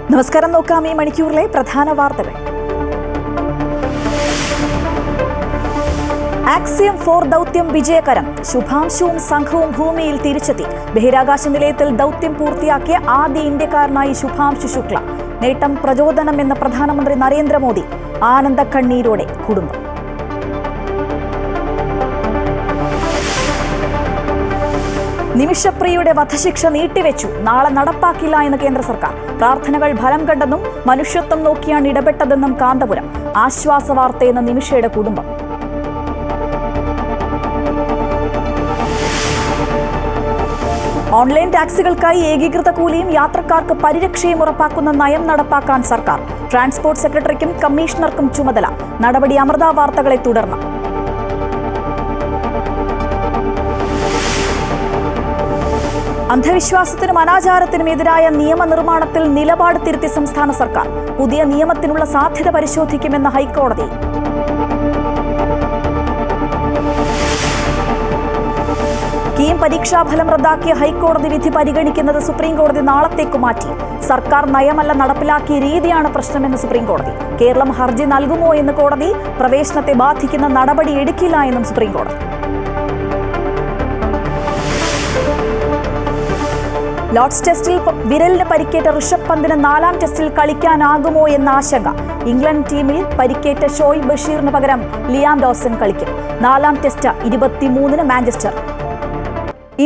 നമസ്കാരം. നോക്കാം ഈ മണിക്കൂറിലെ പ്രധാന വാർത്തകൾ. ആക്സിയം 4 ദൗത്യം വിജയകരം. ശുഭാംശുവും സംഘവും ഭൂമിയിൽ തിരിച്ചെത്തി. ബഹിരാകാശ നിലയത്തിൽ ദൗത്യം പൂർത്തിയാക്കിയ ആദ്യ ഇന്ത്യക്കാരനായി ശുഭാംശു ശുക്ല. നേട്ടം പ്രചോദനമെന്ന് പ്രധാനമന്ത്രി നരേന്ദ്രമോദി. ആനന്ദ കണ്ണീരോടെ കുടുംബം. നിമിഷപ്രിയയുടെ വധശിക്ഷ നീട്ടിവെച്ചു. നാളെ നടപ്പാക്കില്ല എന്ന് കേന്ദ്ര സർക്കാർ. പ്രാർത്ഥനകൾ ഫലം കണ്ടെന്നും മനുഷ്യത്വം നോക്കിയാണ് ഇടപെട്ടതെന്നും കാന്തപുരം. ആശ്വാസവാർത്തയെന്ന് നിമിഷയുടെ കുടുംബം. ഓൺലൈൻ ടാക്സികൾക്കായി ഏകീകൃത കൂലിയും യാത്രക്കാർക്ക് പരിരക്ഷയും ഉറപ്പാക്കുന്ന നയം നടപ്പാക്കാൻ സർക്കാർ. ട്രാൻസ്പോർട്ട് സെക്രട്ടറിക്കും കമ്മീഷണർക്കും ചുമതല. നടപടി അമൃത വാർത്തകളെ തുടർന്ന്. അന്ധവിശ്വാസത്തിനും അനാചാരത്തിനും എതിരായ നിയമനിർമ്മാണത്തിൽ നിലപാട് തിരുത്തി സംസ്ഥാന സർക്കാർ. പുതിയ നിയമത്തിനുള്ള സാധ്യത പരിശോധിക്കുമെന്ന് ഹൈക്കോടതി. കീം പരീക്ഷാഫലം റദ്ദാക്കിയ ഹൈക്കോടതി വിധി പരിഗണിക്കുന്നത് സുപ്രീംകോടതി നാളത്തേക്ക് മാറ്റി. സർക്കാർ നയമല്ല നടപ്പിലാക്കിയ രീതിയാണ് പ്രശ്നമെന്ന് സുപ്രീംകോടതി. കേരളം ഹർജി നൽകുമോ എന്ന് കോടതി. പ്രവേശനത്തെ ബാധിക്കുന്ന നടപടി എടുക്കില്ല എന്നും സുപ്രീംകോടതി. ലോർഡ്സ് ടെസ്റ്റിൽ വിരലിന് പരിക്കേറ്റ ഋഷഭ് പന്തിന് 4ാം ടെസ്റ്റിൽ കളിക്കാനാകുമോ എന്ന ആശങ്ക. ഇംഗ്ലണ്ട് ടീമിൽ പരിക്കേറ്റ ഷോയ് ബഷീറിന് പകരം ലിയാം ഡോസൻ കളിക്കും. 4ാം ടെസ്റ്റ് 23-ന് മാഞ്ചസ്റ്റർ.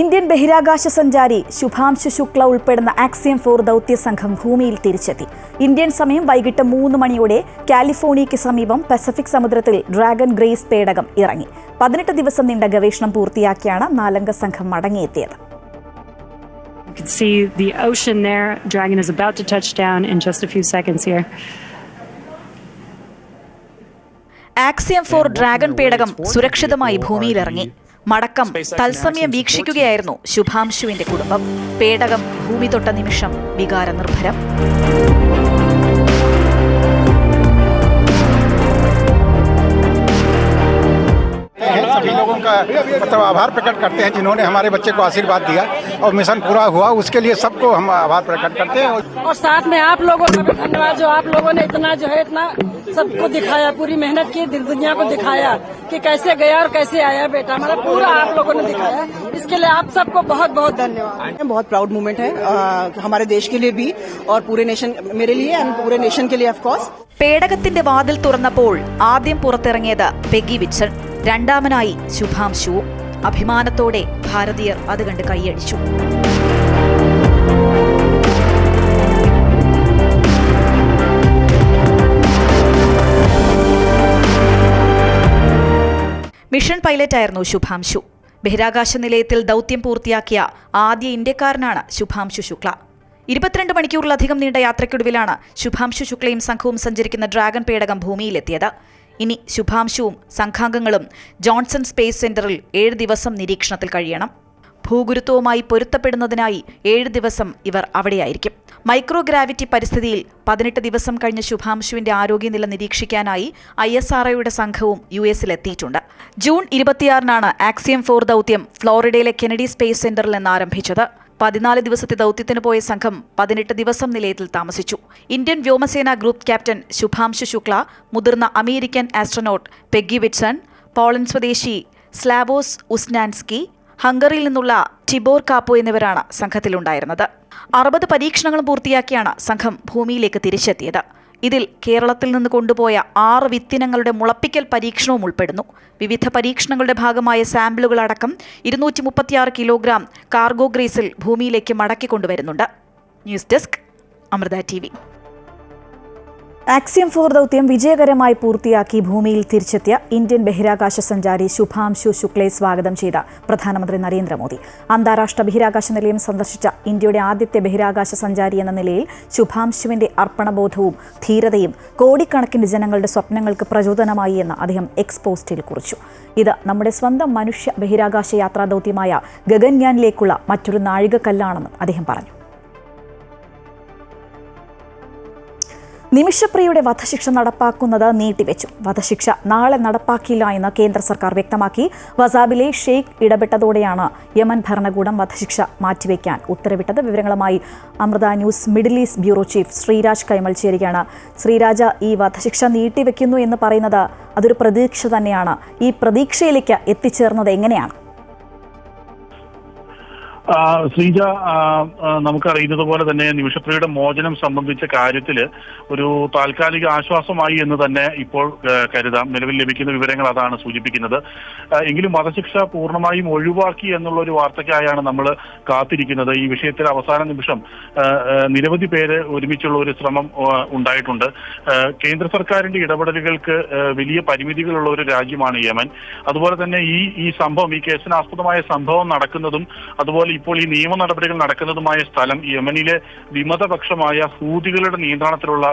ഇന്ത്യൻ ബഹിരാകാശ സഞ്ചാരി ശുഭാംശു ശുക്ല ഉൾപ്പെടുന്ന ആക്സിയം 4 ദൗത്യ സംഘം ഭൂമിയിൽ തിരിച്ചെത്തി. ഇന്ത്യൻ സമയം വൈകിട്ട് 3 മണിയോടെ കാലിഫോർണിയയ്ക്ക് സമീപം പസഫിക് സമുദ്രത്തിൽ ഡ്രാഗൺ ഗ്രേസ് പേടകം ഇറങ്ങി. 18 ദിവസം നീണ്ട ഗവേഷണം പൂർത്തിയാക്കിയാണ് 4-അംഗ സംഘം മടങ്ങിയെത്തിയത്. You can see the ocean there. Dragon is about to touch down in just a few seconds here. Axiom 4 dragon പേടകം സുരക്ഷിതമായി ഭൂമിയിലിറങ്ങി. മടക്കം തത്സമയം വീക്ഷിക്കുകയായിരുന്നു ശുഭാംശുവിന്റെ കുടുംബം. പേടകം ഭൂമി തൊട്ട നിമിഷം വികാരനിർഭരം. सभी लोगों का आभार प्रकट करते हैं जिन्होंने हमारे बच्चे को आशीर्वाद दिया और मिशन पूरा हुआ, उसके लिए सबको हम आभार प्रकट करते हैं। और साथ में आप लोगों का भी धन्यवाद जो आप लोगों ने इतना सबको दिखाया, पूरी मेहनत की, दुनिया को दिखाया कि कैसे गया और कैसे आया बेटा, मतलब पूरा आप लोगों ने दिखाया। इसके लिए आप सबको बहुत बहुत धन्यवाद। बहुत प्राउड मोमेंट है हमारे देश के लिए भी और पूरे नेशन, मेरे लिए और पूरे नेशन के लिए ऑफ कोर्स। പേടകത്തിന്റെ വാതിൽ തുറന്നപ്പോൾ ആദ്യം പുറത്തിറങ്ങിയത് പെഗ്ഗി വിറ്റ്സൺ. രണ്ടാമനായി ശുഭാംശുവും. അഭിമാനത്തോടെ ഭാരതീയർ അത് കണ്ട് കൈയടിച്ചു. മിഷൻ പൈലറ്റായിരുന്നു ശുഭാംശു. ബഹിരാകാശ നിലയത്തിൽ ദൗത്യം പൂർത്തിയാക്കിയ ആദ്യ ഇന്ത്യക്കാരനാണ് ശുഭാംശു ശുക്ല. 22 മണിക്കൂറിലധികം നീണ്ട യാത്രയ്ക്കൊടുവിലാണ് ശുഭാംശു ശുക്ലയും സംഘവും സഞ്ചരിക്കുന്ന ഡ്രാഗൺ പേടകം ഭൂമിയിലെത്തിയത്. ഇനി ശുഭാംശുവും സംഘാംഗങ്ങളും ജോൺസൺ സ്പേസ് സെന്ററിൽ 7 ദിവസം നിരീക്ഷണത്തിൽ കഴിയണം. ഭൂഗുരുത്വവുമായി പൊരുത്തപ്പെടുന്നതിനായി 7 ദിവസം ഇവർ അവിടെയായിരിക്കും. മൈക്രോഗ്രാവിറ്റി പരിസ്ഥിതിയിൽ 18 ദിവസം കഴിഞ്ഞ ശുഭാംശുവിന്റെ ആരോഗ്യനില നിരീക്ഷിക്കാനായി ISROയുടെ സംഘവും US-ലെത്തിയിട്ടുണ്ട്. ജൂൺ 26-നാണ് ആക്സിയം 4 ദൗത്യം ഫ്ലോറിഡയിലെ കെനഡി സ്പേസ് സെന്ററിൽ നിന്ന് ആരംഭിച്ചത്. 14 ദിവസത്തെ ദൗത്യത്തിന് പോയ സംഘം 18 ദിവസം നിലയത്തിൽ താമസിച്ചു. ഇന്ത്യൻ വ്യോമസേന ഗ്രൂപ്പ് ക്യാപ്റ്റൻ ശുഭാംശു ശുക്ല, മുതിർന്ന American astronaut Peggy Whitson, Poland സ്വദേശി സ്ലാവോസ് ഉസ്നാൻസ്കി, ഹംഗറിയിൽ നിന്നുള്ള ടിബോർ കാപ്പോ എന്നിവരാണ് സംഘത്തിലുണ്ടായിരുന്നത്. 60 പരീക്ഷണങ്ങളും പൂർത്തിയാക്കിയാണ് സംഘം ഭൂമിയിലേക്ക് തിരിച്ചെത്തിയത്. ഇതിൽ കേരളത്തിൽ നിന്ന് കൊണ്ടുപോയ 6 വിത്തിനങ്ങളുടെ മുളപ്പിക്കൽ പരീക്ഷണവും ഉൾപ്പെടുന്നു. വിവിധ പരീക്ഷണങ്ങളുടെ ഭാഗമായ സാമ്പിളുകളടക്കം 236 കിലോഗ്രാം കാർഗോ ഗ്രേസിൽ ഭൂമിയിലേക്ക് മടക്കിക്കൊണ്ടുവരുന്നുണ്ട്. News desk, Amrita TV. Axiom 4 ദൗത്യം വിജയകരമായി പൂർത്തിയാക്കി ഭൂമിയിൽ തിരിച്ചെത്തിയ ഇന്ത്യൻ ബഹിരാകാശ സഞ്ചാരി ശുഭാംശു ശുക്ലയെ സ്വാഗതം ചെയ്ത പ്രധാനമന്ത്രി നരേന്ദ്രമോദി. അന്താരാഷ്ട്ര ബഹിരാകാശ നിലയം സന്ദർശിച്ച ഇന്ത്യയുടെ ആദ്യത്തെ ബഹിരാകാശ സഞ്ചാരി എന്ന നിലയിൽ ശുഭാംശുവിന്റെ അർപ്പണബോധവും ധീരതയും കോടിക്കണക്കിന് ജനങ്ങളുടെ സ്വപ്നങ്ങൾക്ക് പ്രചോദനമായി എന്ന് അദ്ദേഹം എക്സ് പോസ്റ്റിൽ കുറിച്ചു. ഇത് നമ്മുടെ സ്വന്തം മനുഷ്യ ബഹിരാകാശ യാത്രാ ദൗത്യമായ ഗഗൻയാനിലേക്കുള്ള മറ്റൊരു നാഴികക്കല്ലാണെന്നും അദ്ദേഹം പറഞ്ഞു. നിമിഷപ്രിയയുടെ വധശിക്ഷ നടപ്പാക്കുന്നത് നീട്ടിവെച്ചു. വധശിക്ഷ നാളെ നടപ്പാക്കില്ല എന്ന് കേന്ദ്ര സർക്കാർ വ്യക്തമാക്കി. വസാബിലെ ഷെയ്ഖ് ഇടപെട്ടതോടെയാണ് യമൻ ഭരണകൂടം വധശിക്ഷ മാറ്റിവെക്കാൻ ഉത്തരവിട്ടത്. വിവരങ്ങളുമായി Amrita news middle east bureau chief Sreeraj Kaimal ചേരുകയാണ്. ശ്രീരാജ്, ഈ വധശിക്ഷ നീട്ടിവെക്കുന്നു എന്ന് പറയുന്നത് അതൊരു പ്രതീക്ഷ തന്നെയാണ്. ഈ പ്രതീക്ഷയിലേക്ക് എത്തിച്ചേർന്നത് എങ്ങനെയാണ്? ശ്രീജ, നമുക്കറിയുന്നത് പോലെ തന്നെ നിമിഷപ്രിയയുടെ മോചനം സംബന്ധിച്ച കാര്യത്തിൽ ഒരു താൽക്കാലിക ആശ്വാസമായി എന്ന് തന്നെ ഇപ്പോൾ കരുതാം. നിലവിൽ ലഭിക്കുന്ന വിവരങ്ങൾ അതാണ് സൂചിപ്പിക്കുന്നത്. എങ്കിലും വധശിക്ഷ പൂർണ്ണമായും ഒഴിവാക്കി എന്നുള്ള ഒരു വാർത്തയ്ക്കായാണ് നമ്മൾ കാത്തിരിക്കുന്നത്. ഈ വിഷയത്തിൽ അവസാന നിമിഷം നിരവധി പേര് ഒരുമിച്ചുള്ള ഒരു ശ്രമം ഉണ്ടായിട്ടുണ്ട്. കേന്ദ്ര സർക്കാരിന്റെ ഇടപെടലുകൾക്ക് വലിയ പരിമിതികളുള്ള ഒരു രാജ്യമാണ് യമൻ. അതുപോലെ തന്നെ ഈ സംഭവം, ഈ കേസിനാസ്പദമായ സംഭവം നടക്കുന്നതും അതുപോലെ ഇപ്പോൾ ഈ നിയമ നടപടികൾ നടക്കുന്നതുമായ സ്ഥലം യമനിലെ വിമതപക്ഷമായ ഹൂതികളുടെ നിയന്ത്രണത്തിലുള്ള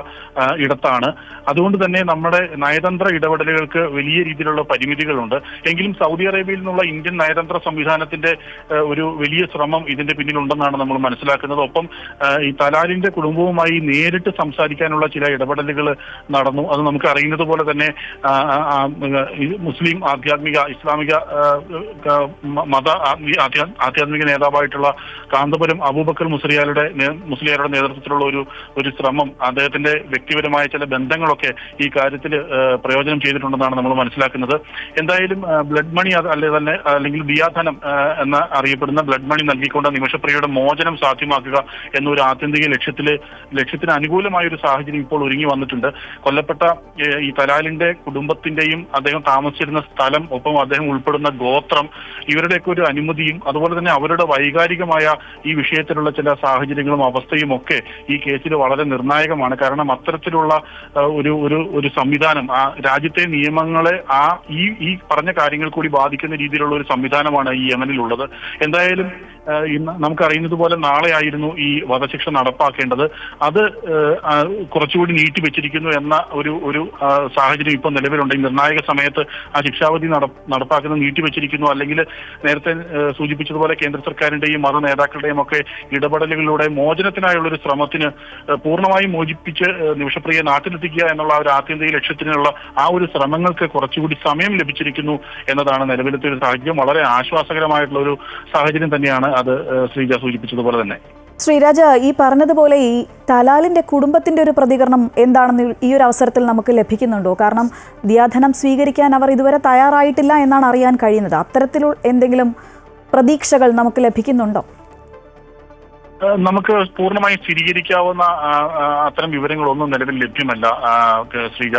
ഇടത്താണ്. അതുകൊണ്ട് തന്നെ നമ്മുടെ നയതന്ത്ര ഇടപെടലുകൾക്ക് വലിയ രീതിയിലുള്ള പരിമിതികളുണ്ട്. എങ്കിലും സൗദി അറേബ്യയിൽ നിന്നുള്ള ഇന്ത്യൻ നയതന്ത്ര സംവിധാനത്തിന്റെ ഒരു വലിയ ശ്രമം ഇതിന്റെ പിന്നിലുണ്ടെന്നാണ് നമ്മൾ മനസ്സിലാക്കുന്നത്. ഒപ്പം ഈ തലാലിന്റെ കുടുംബവുമായി നേരിട്ട് സംസാരിക്കാനുള്ള ചില ഇടപെടലുകൾ നടന്നു. അത് നമുക്ക് അറിയുന്നത് പോലെ തന്നെ മുസ്ലിം ഇസ്ലാമിക മത ആധ്യാത്മിക നേതാവായിട്ടുള്ള കാന്തപുരം അബൂബക്കർ മുസ്ലിയാരുടെ നേതൃത്വത്തിലുള്ള ഒരു ശ്രമം, അദ്ദേഹത്തിന്റെ വ്യക്തിപരമായ ചില ബന്ധങ്ങളൊക്കെ ഈ കാര്യത്തിൽ പ്രയോജനം ചെയ്തിട്ടുണ്ടെന്നാണ് നമ്മൾ മനസ്സിലാക്കുന്നത്. എന്തായാലും ബ്ലഡ് മണി അല്ലെങ്കിൽ ദിയാധനം എന്ന അറിയപ്പെടുന്ന ബ്ലഡ് മണി നൽകിക്കൊണ്ട് നിമിഷപ്രിയയുടെ മോചനം സാധ്യമാക്കുക എന്നൊരു ആത്യന്തിക ലക്ഷ്യത്തിന് അനുകൂലമായ ഒരു സാഹചര്യം ഇപ്പോൾ ഒരുങ്ങി വന്നിട്ടുണ്ട്. കൊല്ലപ്പെട്ട ഈ തലാലിന്റെ കുടുംബത്തിന്റെയും അദ്ദേഹം താമസിച്ചിരുന്ന സ്ഥലം, ഒപ്പം അദ്ദേഹം ഉൾപ്പെടുന്ന ഗോത്രം, ഇവരുടെയൊക്കെ ഒരു അനുമതിയും അതുപോലെ തന്നെ അവരുടെ വൈകാരികമായ ഈ വിഷയത്തിലുള്ള ചില സാഹചര്യങ്ങളും അവസ്ഥയും ഒക്കെ ഈ കേസിൽ വളരെ നിർണായകമാണ്. കാരണം അത്തരത്തിലുള്ള ഒരു സംവിധാനം, ആ രാജ്യത്തെ നിയമങ്ങളെ ഈ പറഞ്ഞ കാര്യങ്ങൾ കൂടി ബാധിക്കുന്ന രീതിയിലുള്ള ഒരു സംവിധാനമാണ് ഈ യമനിലുള്ളത്. എന്തായാലും നമുക്കറിയുന്നത് പോലെ നാളെയായിരുന്നു ഈ വധശിക്ഷ നടപ്പാക്കേണ്ടത്. അത് കുറച്ചുകൂടി നീട്ടിവെച്ചിരിക്കുന്നു എന്ന ഒരു സാഹചര്യം ഇപ്പോൾ നിലവിലുണ്ട്. ഈ നിർണായക സമയത്ത് ആ ശിക്ഷാവധി നടപ്പാക്കുന്നത് നീട്ടിവെച്ചിരിക്കുന്നു. അല്ലെങ്കിൽ നേരത്തെ സൂചിപ്പിച്ചതുപോലെ കേന്ദ്ര സർക്കാരിന്റെയും മത നേതാക്കളുടെയും ഒക്കെ ഇടപെടലുകളിലൂടെ മോചനത്തിനായുള്ള ഒരു ശ്രമത്തിന് പൂർണ്ണമായും മോചിപ്പിച്ച് നിമിഷപ്രിയയെ നാട്ടിലെത്തിക്കുക എന്നുള്ള ഒരു ആത്യന്തിക ലക്ഷ്യത്തിനുള്ള ആ ഒരു ശ്രമങ്ങൾക്ക് കുറച്ചുകൂടി സമയം ലഭിച്ചിരിക്കുന്നു എന്നതാണ് നിലവിലത്തെ ഒരു സാഹചര്യം. വളരെ ആശ്വാസകരമായിട്ടുള്ള ഒരു സാഹചര്യം തന്നെയാണ് അത് ശ്രീജ സൂചിപ്പിച്ചതുപോലെ തന്നെ. ശ്രീരാജ്, ഈ പറഞ്ഞതുപോലെ ഈ തലാലിന്റെ കുടുംബത്തിന്റെ ഒരു പ്രതികരണം എന്താണെന്ന് ഈ ഒരു അവസരത്തിൽ നമുക്ക് ലഭിക്കുന്നുണ്ടോ? കാരണം ദിയാധനം സ്വീകരിക്കാൻ അവർ ഇതുവരെ തയ്യാറായിട്ടില്ല എന്നാണ് അറിയാൻ കഴിയുന്നത്. അത്തരത്തിലുള്ള എന്തെങ്കിലും പ്രതീക്ഷകൾ നമുക്ക് ലഭിക്കുന്നുണ്ടോ? നമുക്ക് പൂർണ്ണമായും സ്ഥിരീകരിക്കാവുന്ന അത്തരം വിവരങ്ങളൊന്നും നിലവിൽ ലഭ്യമല്ല ശ്രീജ.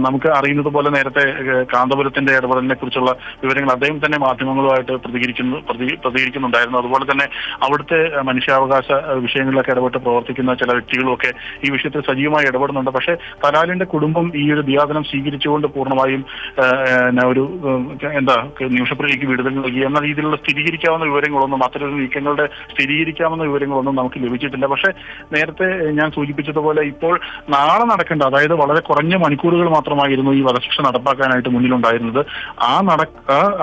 നമുക്ക് അറിയുന്നത് പോലെ നേരത്തെ കാന്തപുരത്തിന്റെ ഇടപെടലിനെ കുറിച്ചുള്ള വിവരങ്ങൾ അദ്ദേഹം തന്നെ മാധ്യമങ്ങളുമായിട്ട് പ്രതികരിക്കുന്നുണ്ടായിരുന്നു. അതുപോലെ തന്നെ അവിടുത്തെ മനുഷ്യാവകാശ വിഷയങ്ങളിലൊക്കെ ഇടപെട്ട് പ്രവർത്തിക്കുന്ന ചില വ്യക്തികളുമൊക്കെ ഈ വിഷയത്തിൽ സജീവമായി ഇടപെടുന്നുണ്ട്. പക്ഷേ തലാലിന്റെ കുടുംബം ഈ ഒരു ദിയാധനം സ്വീകരിച്ചുകൊണ്ട് പൂർണ്ണമായും നിമിഷപ്രിയയ്ക്ക് വിടുതൽ നൽകി എന്ന രീതിയിലുള്ള സ്ഥിരീകരിക്കാവുന്ന വിവരങ്ങളൊന്നും, അത്തരം നീക്കങ്ങളുടെ സ്ഥിരീകരിക്കാവുന്ന വിവരങ്ങളൊന്നും നമുക്ക് ലഭിച്ചിട്ടില്ല. പക്ഷേ നേരത്തെ ഞാൻ സൂചിപ്പിച്ചതുപോലെ ഇപ്പോൾ നാളെ നടക്കേണ്ട, അതായത് വളരെ കുറഞ്ഞ മണിക്കൂറുകൾ മാത്രമായിരുന്നു ഈ വധശിക്ഷ നടപ്പാക്കാനായിട്ട് മുന്നിലുണ്ടായിരുന്നത്.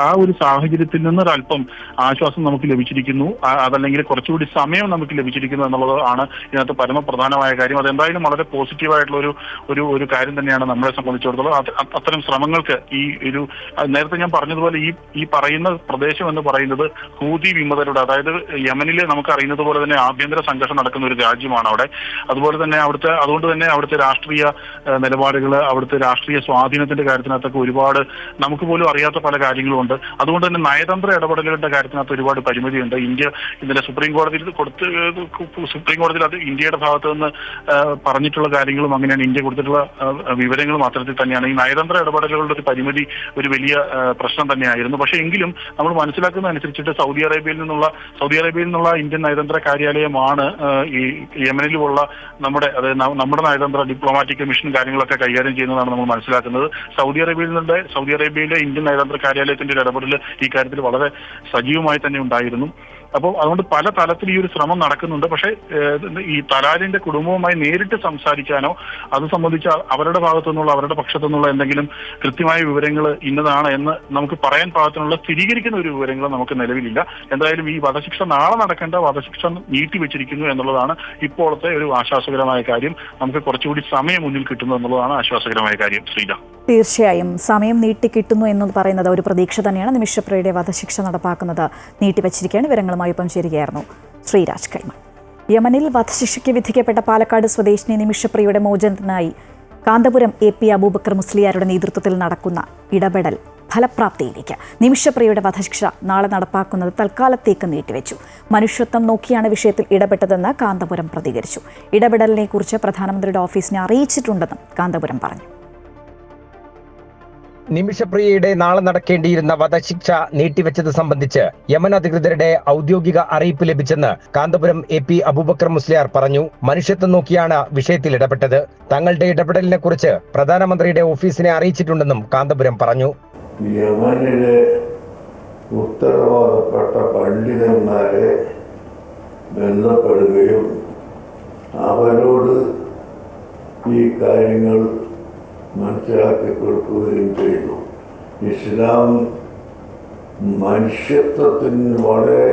ആ ഒരു സാഹചര്യത്തിൽ നിന്നൊരല്പം ആശ്വാസം നമുക്ക് ലഭിച്ചിരിക്കുന്നു. അതല്ലെങ്കിൽ കുറച്ചുകൂടി സമയം നമുക്ക് ലഭിച്ചിരിക്കുന്നു എന്നുള്ളതാണ് ഇതിനകത്ത് പരമപ്രധാനമായ കാര്യം. അതെന്തായാലും വളരെ പോസിറ്റീവായിട്ടുള്ള ഒരു കാര്യം തന്നെയാണ് നമ്മളെ സംബന്ധിച്ചിടത്തോളം. അത്തരം ശ്രമങ്ങൾക്ക് നേരത്തെ ഞാൻ പറഞ്ഞതുപോലെ ഈ പറയുന്ന പ്രദേശം എന്ന് പറയുന്നത് ഹൂതി വിമതരുടെ, അതായത് യമനിലെ നമുക്ക് അറിയുന്നത് പോലെ തന്നെ ആഭ്യന്തര സംഘർഷം നടക്കുന്ന ഒരു രാജ്യമാണ് അവിടെ. അതുകൊണ്ട് തന്നെ അവിടുത്തെ രാഷ്ട്രീയ നിലപാടുകൾ, അവിടുത്തെ രാഷ്ട്രീയ സ്വാധീനത്തിന്റെ കാര്യത്തിനകത്തൊക്കെ ഒരുപാട് നമുക്ക് പോലും അറിയാത്ത പല കാര്യങ്ങളുമുണ്ട്. അതുകൊണ്ട് തന്നെ നയതന്ത്ര ഇടപെടലുകളുടെ കാര്യത്തിനകത്ത് ഒരുപാട് പരിമിതിയുണ്ട്. ഇന്ത്യ ഇന്നലെ സുപ്രീം കോടതിയിൽ അത് ഇന്ത്യയുടെ ഭാഗത്ത് നിന്ന് പറഞ്ഞിട്ടുള്ള കാര്യങ്ങളും അങ്ങനെയാണ്, ഇന്ത്യ കൊടുത്തിട്ടുള്ള വിവരങ്ങളും അത്തരത്തിൽ തന്നെയാണ്. ഈ നയതന്ത്ര ഇടപെടലുകളുടെ ഒരു പരിമിതി ഒരു വലിയ പ്രശ്നം തന്നെയായിരുന്നു. പക്ഷേ എങ്കിലും നമ്മൾ മനസ്സിലാക്കുന്നതനുസരിച്ചിട്ട് സൗദി അറേബ്യയിൽ നിന്നുള്ള ഇന്ത്യൻ നയതന്ത്ര കാര്യാലയമാണ് ഈ യമനിലുള്ള നമ്മുടെ നയതന്ത്ര ഡിപ്ലോമാറ്റിക് മിഷൻ കാര്യങ്ങളൊക്കെ കൈകാര്യം ചെയ്യുന്നതാണ് നമ്മൾ മനസ്സിലാക്കുന്നത്. സൗദി അറേബ്യയിലെ ഇന്ത്യൻ നയതന്ത്ര കാര്യാലയത്തിന്റെ ഒരു ഇടപെടൽ ഈ കാര്യത്തിൽ വളരെ സജീവമായി തന്നെ ഉണ്ടായിരുന്നു. അപ്പോൾ അതുകൊണ്ട് പല തലത്തിൽ ഈ ഒരു ശ്രമം നടക്കുന്നുണ്ട്. പക്ഷേ ഈ തലാലിന്റെ കുടുംബവുമായി നേരിട്ട് സംസാരിക്കാനോ അത് സംബന്ധിച്ച് അവരുടെ ഭാഗത്തു നിന്നുള്ള അവരുടെ പക്ഷത്തു നിന്നുള്ള എന്തെങ്കിലും കൃത്യമായ വിവരങ്ങൾ ഇന്നതാണ് എന്ന് നമുക്ക് പറയാൻ പാകത്തിനുള്ള സ്ഥിരീകരിക്കുന്ന ഒരു വിവരങ്ങൾ നമുക്ക് നിലവിലില്ല. എന്തായാലും ഈ വധശിക്ഷ നാളെ നടക്കേണ്ട വധശിക്ഷ നീട്ടിവെച്ചിരിക്കുന്നു എന്നുള്ളതാണ് ഇപ്പോഴത്തെ ഒരു ആശ്വാസകരമായ കാര്യം. നമുക്ക് കുറച്ചുകൂടി സമയം മുന്നിൽ കിട്ടുന്നു എന്നുള്ളതാണ് ആശ്വാസകരമായ കാര്യം. ശ്രീജ, തീർച്ചയായും സമയം നീട്ടിക്കിട്ടുന്നു എന്ന് പറയുന്നത് ഒരു പ്രതീക്ഷ തന്നെയാണ്. നിമിഷപ്രിയയുടെ വധശിക്ഷ നടപ്പാക്കുന്നത് നീട്ടിവച്ചിരിക്കുകയാണ്. വിവരങ്ങളുമായി ഒപ്പം ചേരുകയായിരുന്നു ശ്രീരാജ് കൈമൾ. യമനിൽ വധശിക്ഷയ്ക്ക് വിധിക്കപ്പെട്ട പാലക്കാട് സ്വദേശിനി നിമിഷപ്രിയയുടെ മോചനത്തിനായി കാന്തപുരം AP അബൂബക്കർ മുസ്ലിയാരുടെ നേതൃത്വത്തിൽ നടക്കുന്ന ഇടപെടൽ ഫലപ്രാപ്തിയിലേക്ക്. നിമിഷപ്രിയയുടെ വധശിക്ഷ നാളെ നടപ്പാക്കുന്നത് തൽക്കാലത്തേക്ക് നീട്ടിവെച്ചു. മനുഷ്യത്വം നോക്കിയാണ് വിഷയത്തിൽ ഇടപെട്ടതെന്ന് കാന്തപുരം പ്രതികരിച്ചു. ഇടപെടലിനെക്കുറിച്ച് പ്രധാനമന്ത്രിയുടെ ഓഫീസിനെ അറിയിച്ചിട്ടുണ്ടെന്നും കാന്തപുരം പറഞ്ഞു. നിമിഷപ്രിയയുടെ നാളെ നടക്കേണ്ടിയിരുന്ന വധശിക്ഷ നീട്ടിവെച്ചത് സംബന്ധിച്ച് യമൻ അധികൃതരുടെ ഔദ്യോഗിക അറിയിപ്പ് ലഭിച്ചെന്ന് കാന്തപുരം AP അബൂബക്കർ മുസ്ലിയാർ പറഞ്ഞു. മനുഷ്യത്വം നോക്കിയാണ് വിഷയത്തിൽ ഇടപെട്ടത്. തങ്ങളുടെ ഇടപെടലിനെ കുറിച്ച് പ്രധാനമന്ത്രിയുടെ ഓഫീസിനെ അറിയിച്ചിട്ടുണ്ടെന്നും കാന്തപുരം പറഞ്ഞു. യമനിലെ ഉത്തരവാദപ്പെട്ട പണ്ഡിതന്മാരെ ബന്ധപ്പെടുകയും അവരോട് ഈ കാര്യങ്ങൾ മനസ്സിലാക്കി കൊടുക്കുകയും ചെയ്തു. ഇസ്ലാം മനുഷ്യത്വത്തിന് വളരെ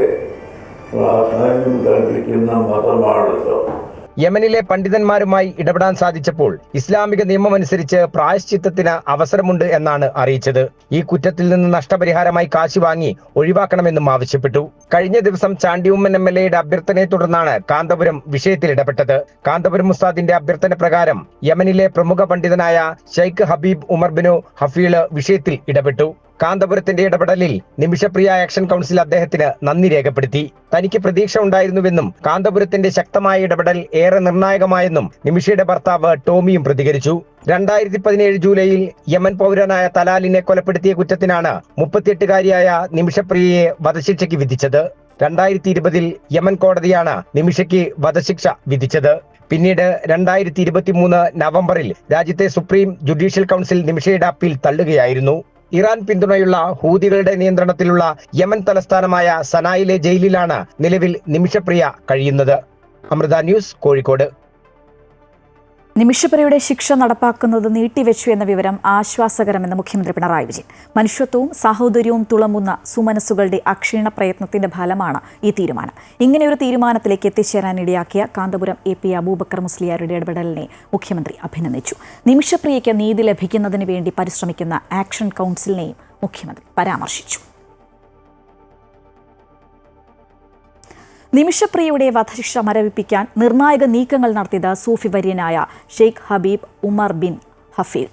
പ്രാധാന്യം കൽപ്പിക്കുന്ന മതമാണല്ലോ. യമനിലെ പണ്ഡിതന്മാരുമായി ഇടപെടാൻ സാധിച്ചപ്പോൾ ഇസ്ലാമിക നിയമമനുസരിച്ച് പ്രായശ്ചിത്തത്തിന് അവസരമുണ്ട് എന്നാണ് അറിയിച്ചത്. ഈ കുറ്റത്തിൽ നിന്ന് നഷ്ടപരിഹാരമായി കാശ് വാങ്ങി ഒഴിവാക്കണമെന്നും ആവശ്യപ്പെട്ടു. കഴിഞ്ഞ ദിവസം ചാണ്ടിയുമ്മൻ MLA അഭ്യർത്ഥനയെ തുടർന്നാണ് കാന്തപുരം വിഷയത്തിൽ ഇടപെട്ടത്. കാന്തപുരം ഉസ്താദിന്റെ അഭ്യർത്ഥന പ്രകാരം യമനിലെ പ്രമുഖ പണ്ഡിതനായ ഷെയ്ഖ് ഹബീബ് ഉമർ ബിൻ ഹഫീൽ വിഷയത്തിൽ ഇടപെട്ടു. കാന്തപുരത്തിന്റെ ഇടപെടലിൽ നിമിഷപ്രിയ ആക്ഷൻ കൗൺസിൽ അദ്ദേഹത്തിന് നന്ദി രേഖപ്പെടുത്തി. തനിക്ക് പ്രതീക്ഷ ഉണ്ടായിരുന്നുവെന്നും കാന്തപുരത്തിന്റെ ശക്തമായ ഇടപെടൽ ഏറെ നിർണായകമായെന്നും നിമിഷയുടെ ഭർത്താവ് ടോമിയും പ്രതികരിച്ചു. 2017 ജൂലൈയിൽ യമൻ പൗരനായ തലാലിനെ കൊലപ്പെടുത്തിയ കുറ്റത്തിനാണ് 38-കാരിയായ നിമിഷപ്രിയയെ വധശിക്ഷയ്ക്ക് വിധിച്ചത്. 2020 യമൻ കോടതിയാണ് നിമിഷയ്ക്ക് വധശിക്ഷ വിധിച്ചത്. പിന്നീട് 2023 നവംബറിൽ രാജ്യത്തെ സുപ്രീം ജുഡീഷ്യൽ കൗൺസിൽ നിമിഷയുടെ അപ്പീൽ തള്ളുകയായിരുന്നു. ഇറാൻ പിന്തുണയുള്ള ഹൂതികളുടെ നിയന്ത്രണത്തിലുള്ള യമൻ തലസ്ഥാനമായ സനായിലെ ജയിലിലാണ് നിലവിൽ നിമിഷപ്രിയ കഴിയുന്നത്. അമൃത ന്യൂസ്, കോഴിക്കോട്. നിമിഷപ്രിയയുടെ ശിക്ഷ നടപ്പാക്കുന്നത് നീട്ടിവെച്ചു എന്ന വിവരം ആശ്വാസകരമെന്ന് മുഖ്യമന്ത്രി പിണറായി വിജയൻ. മനുഷ്യത്വവും സാഹോദര്യവും തുളമ്പുന്ന സുമനസ്സുകളുടെ അക്ഷീണ പ്രയത്നത്തിന്റെ ഫലമാണ് ഈ തീരുമാനം. ഇങ്ങനെയൊരു തീരുമാനത്തിലേക്ക് എത്തിച്ചേരാനിടയാക്കിയ കാന്തപുരം AP അബൂബക്കർ മുസ്ലിയാരുടെ ഇടപെടലിനെ മുഖ്യമന്ത്രി അഭിനന്ദിച്ചു. നിമിഷപ്രിയയ്ക്ക് നീതി ലഭിക്കുന്നതിന് വേണ്ടി പരിശ്രമിക്കുന്ന ആക്ഷൻ കൗൺസിലിനെയും മുഖ്യമന്ത്രി പരാമർശിച്ചു. നിമിഷപ്രിയയുടെ വധശിക്ഷ മരവിപ്പിക്കാൻ നിർണായക നീക്കങ്ങൾ നടത്തിയത് സൂഫി വര്യനായ ഷെയ്ഖ് ഹബീബ് ഉമർ ബിൻ ഹഫീൽ.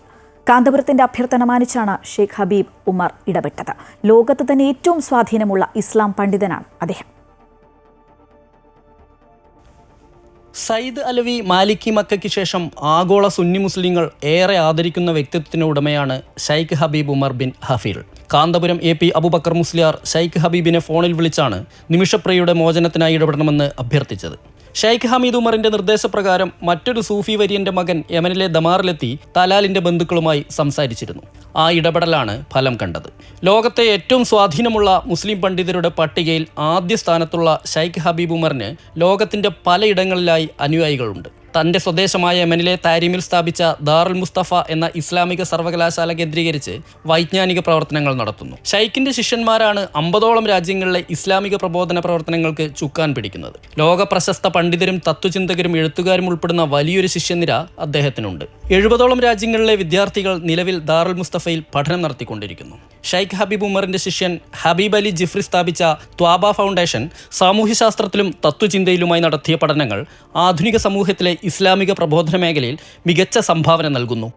കാന്തപുരത്തിന്റെ അഭ്യർത്ഥന മാനിച്ചാണ് ഷെയ്ഖ് ഹബീബ് ഉമർ ഇടപെട്ടത്. ലോകത്ത് തന്നെ ഏറ്റവും സ്വാധീനമുള്ള ഇസ്ലാം പണ്ഡിതനാണ് അദ്ദേഹം. സയ്യിദ് അലവി മാലിക്കി മക്കയ്ക്ക് ശേഷം ആഗോള സുന്നി മുസ്ലിങ്ങൾ ഏറെ ആദരിക്കുന്ന വ്യക്തിത്വത്തിന് ഉടമയാണ് Sheikh Habib Umar bin Hafiz. Kanthapuram AP Aboobacker Musliyar Sheikh ഹബീബിനെ ഫോണിൽ വിളിച്ചാണ് നിമിഷപ്രിയയുടെ മോചനത്തിനായി ഇടപെടണമെന്ന് അഭ്യർത്ഥിച്ചത്. ഷെയ്ഖ് ഹമീദ് ഉമറിന്റെ നിർദ്ദേശപ്രകാരം മറ്റൊരു സൂഫി വര്യന്റെ മകൻ യമനിലെ ദമാറിലെത്തി തലാലിന്റെ ബന്ധുക്കളുമായി സംസാരിച്ചിരുന്നു. ആ ഇടപെടലാണ് ഫലം കണ്ടത്. ലോകത്തെ ഏറ്റവും സ്വാധീനമുള്ള മുസ്ലിം പണ്ഡിതരുടെ പട്ടികയിൽ ആദ്യ സ്ഥാനത്തുള്ള ഷെയ്ഖ് ഹബീബ് ഉമറിന് ലോകത്തിന്റെ പലയിടങ്ങളിലായി അനുയായികളുണ്ട്. തൻ്റെ സ്വദേശമായ യമനിലെ താരിമിൽ സ്ഥാപിച്ച ദാറുൽ മുസ്തഫ എന്ന ഇസ്ലാമിക സർവകലാശാല കേന്ദ്രീകരിച്ച് വൈജ്ഞാനിക പ്രവർത്തനങ്ങൾ നടത്തുന്നു. ഷെയ്ഖിന്റെ ശിഷ്യന്മാരാണ് 50ഓളം രാജ്യങ്ങളിലെ ഇസ്ലാമിക പ്രബോധന പ്രവർത്തനങ്ങൾക്ക് ചുക്കാൻ പിടിക്കുന്നത്. ലോക പ്രശസ്ത പണ്ഡിതരും തത്വചിന്തകരും എഴുത്തുകാരും ഉൾപ്പെടുന്ന വലിയൊരു ശിഷ്യനിര അദ്ദേഹത്തിനുണ്ട്. 70ഓളം രാജ്യങ്ങളിലെ വിദ്യാർത്ഥികൾ നിലവിൽ ദാറുൽ മുസ്തഫയിൽ പഠനം നടത്തിക്കൊണ്ടിരിക്കുന്നു. ഷെയ്ഖ് ഹബീബ് ഉമറിന്റെ ശിഷ്യൻ ഹബീബ് അലി ജിഫ്രി സ്ഥാപിച്ച ത്വാബ ഫൗണ്ടേഷൻ സാമൂഹ്യശാസ്ത്രത്തിലും തത്വചിന്തയിലുമായി നടത്തിയ പഠനങ്ങൾ ആധുനിക സമൂഹത്തിലെ ഇസ്ലാമിക പ്രബോധന മേഖലയിൽ മികച്ച സംഭാവന നൽകുന്നു.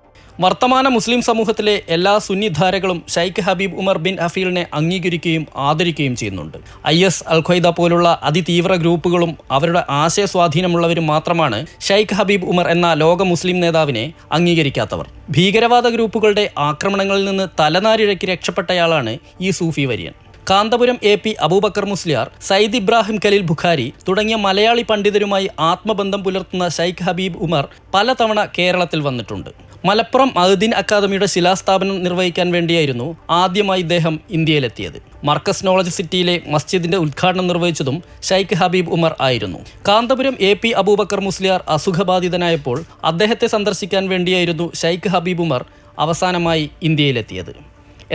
വർത്തമാന മുസ്ലിം സമൂഹത്തിലെ എല്ലാ സുന്നിധാരകളും ഷെയ്ഖ് ഹബീബ് ഉമർ ബിൻ ഹഫീലിനെ അംഗീകരിക്കുകയും ആദരിക്കുകയും ചെയ്യുന്നുണ്ട്. IS, അൽ ഖ്വയ്ദ പോലുള്ള അതിതീവ്ര ഗ്രൂപ്പുകളും അവരുടെ ആശയസ്വാധീനമുള്ളവരും മാത്രമാണ് ഷെയ്ഖ് ഹബീബ് ഉമർ എന്ന ലോക മുസ്ലിം നേതാവിനെ അംഗീകരിക്കാത്തവർ. ഭീകരവാദ ഗ്രൂപ്പുകളുടെ ആക്രമണങ്ങളിൽ നിന്ന് തലനാരിഴയ്ക്ക് രക്ഷപ്പെട്ടയാളാണ് ഈ സൂഫി വര്യൻ. കാന്തപുരം AP അബൂബക്കർ മുസ്ലിയാർ, സയ്യിദ് ഇബ്രാഹിം ഖലീൽ ബുഖാരി തുടങ്ങിയ മലയാളി പണ്ഡിതരുമായി ആത്മബന്ധം പുലർത്തുന്ന ഷെയ്ഖ് ഹബീബ് ഉമർ പലതവണ കേരളത്തിൽ വന്നിട്ടുണ്ട്. മലപ്പുറം മഅ്ദിൻ അക്കാദമിയുടെ ശിലാസ്ഥാപനം നിർവഹിക്കാൻ വേണ്ടിയായിരുന്നു ആദ്യമായി ഇദ്ദേഹം ഇന്ത്യയിലെത്തിയത്. മർക്കസ് നോളജ് സിറ്റിയിലെ മസ്ജിദിന്റെ ഉദ്ഘാടനം നിർവഹിച്ചതും ഷൈഖ് ഹബീബ് ഉമർ ആയിരുന്നു. കാന്തപുരം AP അബൂബക്കർ മുസ്ലിയാർ അസുഖബാധിതനായപ്പോൾ അദ്ദേഹത്തെ സന്ദർശിക്കാൻ വേണ്ടിയായിരുന്നു ഷൈഖ് ഹബീബ് ഉമർ അവസാനമായി ഇന്ത്യയിലെത്തിയത്.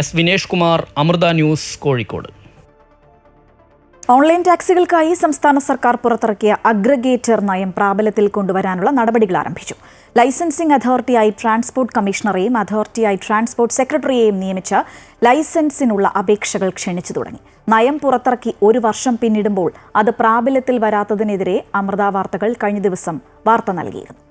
S. Vinesh Kumar, Amrita news, Kozhikode. Online ടാക്സികൾക്കായി സംസ്ഥാന സർക്കാർ പുറത്തിറക്കിയ അഗ്രഗേറ്റർ നയം പ്രാബല്യത്തിൽ കൊണ്ടുവരാനുള്ള നടപടികൾ ആരംഭിച്ചു. ലൈസൻസിംഗ് അതോറിറ്റിയായി ട്രാൻസ്പോർട്ട് കമ്മീഷണറെയും അതോറിറ്റിയായി ട്രാൻസ്പോർട്ട് സെക്രട്ടറിയെയും നിയമിച്ച് ലൈസൻസിനുള്ള അപേക്ഷകൾ ക്ഷണിച്ചു തുടങ്ങി. നയം പുറത്തിറക്കി 1 വർഷം പിന്നിടുമ്പോൾ അത് പ്രാബല്യത്തിൽ വരാത്തതിനെതിരെ അമൃത വാർത്തകൾ കഴിഞ്ഞ ദിവസം വാർത്ത നൽകിയിരുന്നു.